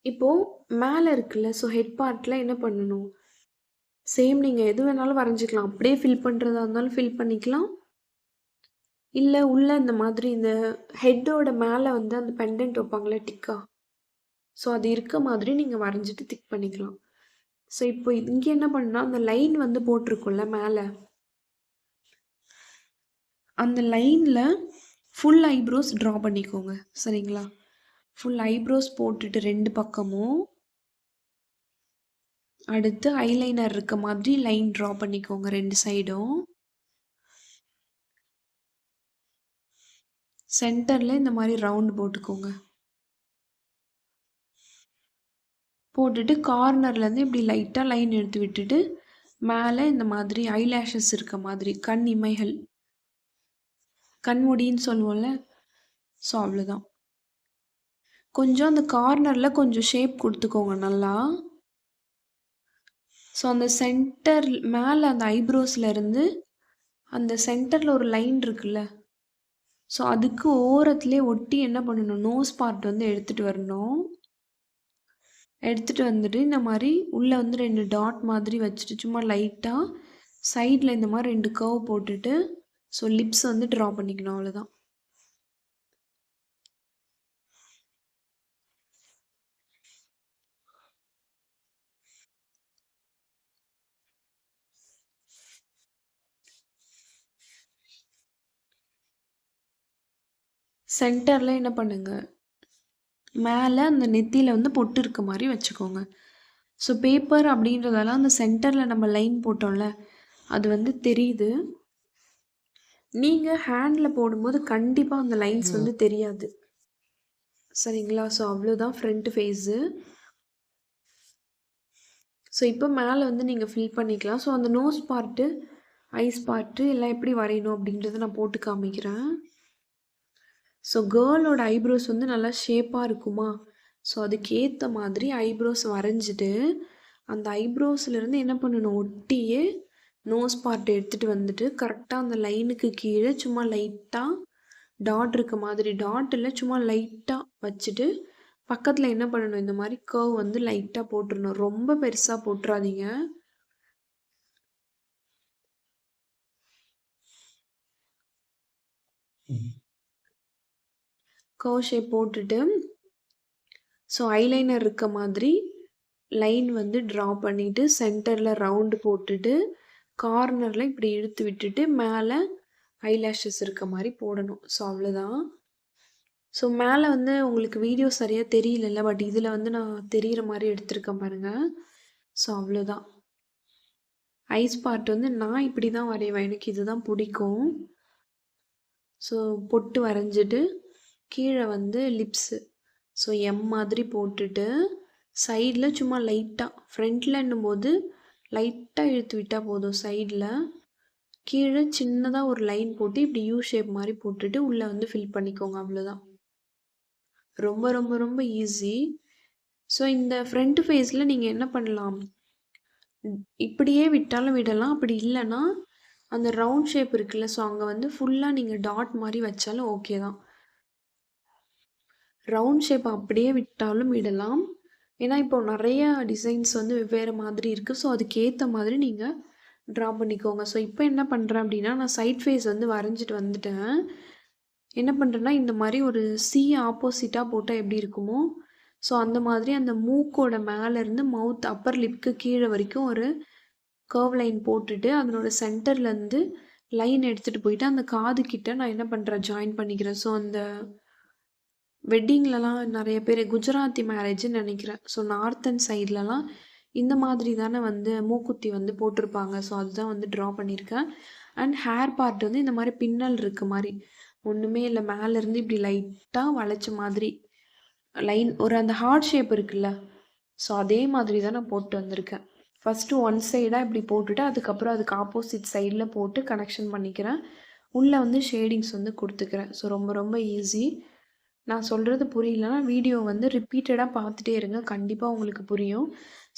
இப்போது மேலே இருக்குல்ல, ஸோ ஹெட் பார்ட்டில் என்ன பண்ணணும், சேம் நீங்கள் எது வேணாலும் வரைஞ்சிக்கலாம். அப்படியே ஃபில் பண்ணுறதா இருந்தாலும் ஃபில் பண்ணிக்கலாம், இல்லை உள்ளே இந்த மாதிரி இந்த ஹெட்டோட மேலே வந்து அந்த பெண்டன்ட் வைப்பாங்களே டிக்கா, ஸோ அது இருக்க மாதிரி நீங்கள் வரைஞ்சிட்டு திக் பண்ணிக்கலாம். ஸோ இப்போ இங்கே என்ன பண்ணால் அந்த லைன் வந்து போட்டிருக்கும்ல மேலே, அந்த லைனில் ஃபுல் ஐப்ரோஸ் ட்ரா பண்ணிக்கோங்க. சரிங்களா, ஃபுல் ஐப்ரோஸ் போட்டுட்டு 2 பக்கமும் அடுத்து ஐலைனர் இருக்க மாதிரி லைன் ட்ரா பண்ணிக்கோங்க 2 சைடும். சென்டரில் இந்த மாதிரி ரவுண்ட் போட்டுக்கோங்க. போட்டுட்டு கார்னர்லேருந்து இப்படி லைட்டாக லைன் எடுத்து விட்டுட்டு மேலே இந்த மாதிரி ஐலேஷஸ் இருக்க மாதிரி கண் இமைகள், கண்முடின்னு சொல்லுவோம்ல, ஸோ அவ்வளோதான். கொஞ்சம் அந்த கார்னரில் கொஞ்சம் ஷேப் கொடுத்துக்கோங்க நல்லா. ஸோ அந்த சென்டர் மேலே அந்த ஐப்ரோஸ்லேருந்து அந்த சென்டரில் ஒரு லைன் இருக்குல்ல, ஸோ அதுக்கு ஓரத்துலேயே ஒட்டி என்ன பண்ணணும், நோஸ் பார்ட் வந்து எடுத்துகிட்டு வரணும். எடுத்துகிட்டு வந்துட்டு இந்த மாதிரி உள்ளே வந்து 2 டாட் மாதிரி வச்சுட்டு சும்மா லைட்டாக சைடில் இந்த மாதிரி 2 கர்வ் போட்டுட்டு ஸோ லிப்ஸ் வந்து ட்ரா பண்ணிக்கணும், அவ்வளோதான். சென்டரில் என்ன பண்ணுங்க, மேலே அந்த நெத்தியில் வந்து பொட்டு இருக்க மாதிரி வச்சுக்கோங்க. ஸோ பேப்பர் அப்படின்றதெல்லாம் அந்த சென்டரில் நம்ம லைன் போட்டோம்ல அது வந்து தெரியுது. நீங்கள் ஹேண்டில் போடும்போது கண்டிப்பாக அந்த லைன்ஸ் வந்து தெரியாது. சரிங்களா, ஸோ அவ்வளோதான் ஃப்ரண்ட் ஃபேஸு. ஸோ இப்போ மேலே வந்து நீங்கள் ஃபில் பண்ணிக்கலாம். ஸோ அந்த நோஸ் பார்ட்டு, ஐஸ் பார்ட்டு எல்லாம் எப்படி வரையணும் அப்படின்றத நான் போட்டு காமிக்கிறேன். ஸோ கேர்ளோட ஐப்ரோஸ் வந்து நல்லா ஷேப்பாக இருக்குமா, ஸோ அதுக்கேற்ற மாதிரி ஐப்ரோஸ் வரைஞ்சிட்டு அந்த ஐப்ரோஸ்லேருந்து என்ன பண்ணணும், ஒட்டியே நோஸ் பார்ட் எடுத்துகிட்டு வந்துட்டு கரெக்டாக அந்த லைனுக்கு கீழே சும்மா லைட்டாக டாட் இருக்க மாதிரி, டாட்டில் சும்மா லைட்டாக வச்சுட்டு பக்கத்தில் என்ன பண்ணணும், இந்த மாதிரி கர்வ் வந்து லைட்டாக போட்டுடணும். ரொம்ப பெருசாக போட்டுறாதீங்க. கர்வ் ஷேப் போட்டுட்டு ஸோ ஐலைனர் இருக்க மாதிரி லைன் வந்து ட்ரா பண்ணிவிட்டு சென்டரில் ரவுண்டு போட்டுட்டு கார்னரில் இப்படி இழுத்து விட்டுட்டு மேலே ஐலேஷஸ் இருக்க மாதிரி போடணும். ஸோ அவ்வளோதான். ஸோ மேலே வந்து உங்களுக்கு வீடியோ சரியாக தெரியல, பட் இதில் வந்து நான் தெரிகிற மாதிரி எடுத்திருக்கேன் பாருங்கள். ஸோ அவ்வளோதான். ஐஸ் பார்ட் வந்து நான் இப்படி தான் வரைவேன், எனக்கு இதுதான் பிடிக்கும். ஸோ பொட்டு வரைஞ்சிட்டு கீழே வந்து லிப்ஸு ஸோ எம் மாதிரி போட்டுட்டு சைடில் சும்மா லைட்டாக ஃப்ரண்ட்லன்னும் போது லைட்டாக இழுத்து விட்டால் போதும். சைடில் கீழே சின்னதாக ஒரு லைன் போட்டு இப்படி யூ ஷேப் மாதிரி போட்டுட்டு உள்ளே வந்து ஃபில் பண்ணிக்கோங்க. அவ்வளோதான். ரொம்ப ரொம்ப ரொம்ப ஈஸி. ஸோ இந்த ஃப்ரண்ட் ஃபேஸில் நீங்கள் என்ன பண்ணலாம், இப்படியே விட்டாலும் விடலாம். அப்படி இல்லைன்னா அந்த ரவுண்ட் ஷேப் இருக்குல்ல, ஸோ அங்கே வந்து ஃபுல்லாக நீங்கள் டாட் மாதிரி வச்சாலும் ஓகே தான். ரவுண்ட் ஷேப் அப்படியே விட்டாலும் விடலாம். ஏன்னா இப்போ நிறைய டிசைன்ஸ் வந்து வெவ்வேறு மாதிரி இருக்குது. ஸோ அதுக்கேற்ற மாதிரி நீங்கள் ட்ரா பண்ணிக்கோங்க. ஸோ இப்போ என்ன பண்ணுறேன் அப்படின்னா, நான் சைட் ஃபேஸ் வந்து வரைஞ்சிட்டு வந்துட்டேன். என்ன பண்ணுறேன்னா, இந்த மாதிரி ஒரு சி ஆப்போசிட்டாக போட்டால் எப்படி இருக்குமோ, ஸோ அந்த மாதிரி அந்த மூக்கோட மேலேருந்து மவுத் அப்பர் லிப்க்கு கீழே வரைக்கும் ஒரு கர்வ் லைன் போட்டுட்டு அதனோட சென்டர்லேருந்து லைன் எடுத்துகிட்டு போயிட்டு அந்த காது கிட்ட நான் என்ன பண்ணுறேன், ஜாயின் பண்ணிக்கிறேன். ஸோ அந்த வெட்டிங்லலாம் நிறைய பேர் குஜராத்தி மேரேஜ்னு நினைக்கிறேன். ஸோ நார்த்தன் சைட்லலாம் இந்த மாதிரி தானே வந்து மூக்குத்தி வந்து போட்டிருப்பாங்க. ஸோ அதுதான் வந்து ட்ரா பண்ணியிருக்கேன். அண்ட் ஹேர் பார்ட் வந்து இந்த மாதிரி பின்னல் இருக்க மாதிரி ஒன்றுமே இல்லை, மேலேருந்து இப்படி லைட்டாக வளைச்ச மாதிரி லைன் ஒரு அந்த ஹார்ட் ஷேப் இருக்குல்ல, ஸோ அதே மாதிரி தான் நான் போட்டு வந்திருக்கேன். ஃபஸ்ட்டு ஒன் சைடாக இப்படி போட்டுட்டு அதுக்கப்புறம் அதுக்கு ஆப்போசிட் சைடில் போட்டு கனெக்ஷன் பண்ணிக்கிறேன். உள்ளே வந்து ஷேடிங்ஸ் வந்து கொடுத்துக்கிறேன். ஸோ ரொம்ப ரொம்ப ஈஸி. நான் சொல்கிறது புரியலன்னா வீடியோ வந்து ரிப்பீட்டடாக பார்த்துட்டே இருங்க, கண்டிப்பாக உங்களுக்கு புரியும்.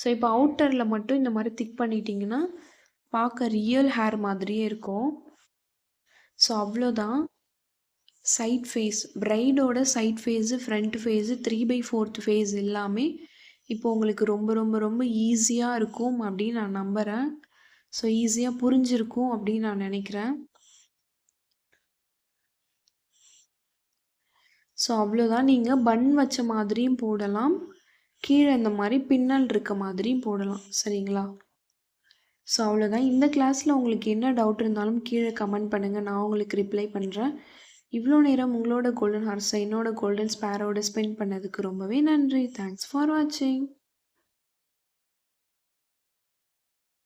ஸோ இப்போ அவுட்டரில் மட்டும் இந்த மாதிரி திக் பண்ணிட்டீங்கன்னா பார்க்க ரியல் ஹேர் மாதிரியே இருக்கும். ஸோ அவ்வளோதான். சைட் ஃபேஸ் பிரைடோட side face, front face, 3/4 face எல்லாமே இப்போ உங்களுக்கு ரொம்ப ரொம்ப ரொம்ப ஈஸியாக இருக்கும் அப்படின்னு நான் நம்புகிறேன். ஸோ ஈஸியாக புரிஞ்சிருக்கும் அப்படின்னு நான் நினைக்கிறேன். ஸோ அவ்வளோதான். நீங்கள் பன் வச்ச மாதிரியும் போடலாம், கீழே இந்த மாதிரி பின்னல் இருக்க மாதிரியும் போடலாம். சரிங்களா? ஸோ அவ்வளோதான். இந்த கிளாஸில் உங்களுக்கு என்ன டவுட் இருந்தாலும் கீழே கமெண்ட் பண்ணுங்கள், நான் உங்களுக்கு ரிப்ளை பண்ணுறேன். இவ்வளோ நேரம் உங்களோட கோல்டன் ஹார்ஸை என்னோட கோல்டன் ஸ்பேரோட ஸ்பெண்ட் பண்ணதுக்கு ரொம்பவே நன்றி. தேங்க்ஸ் ஃபார் வாட்சிங்.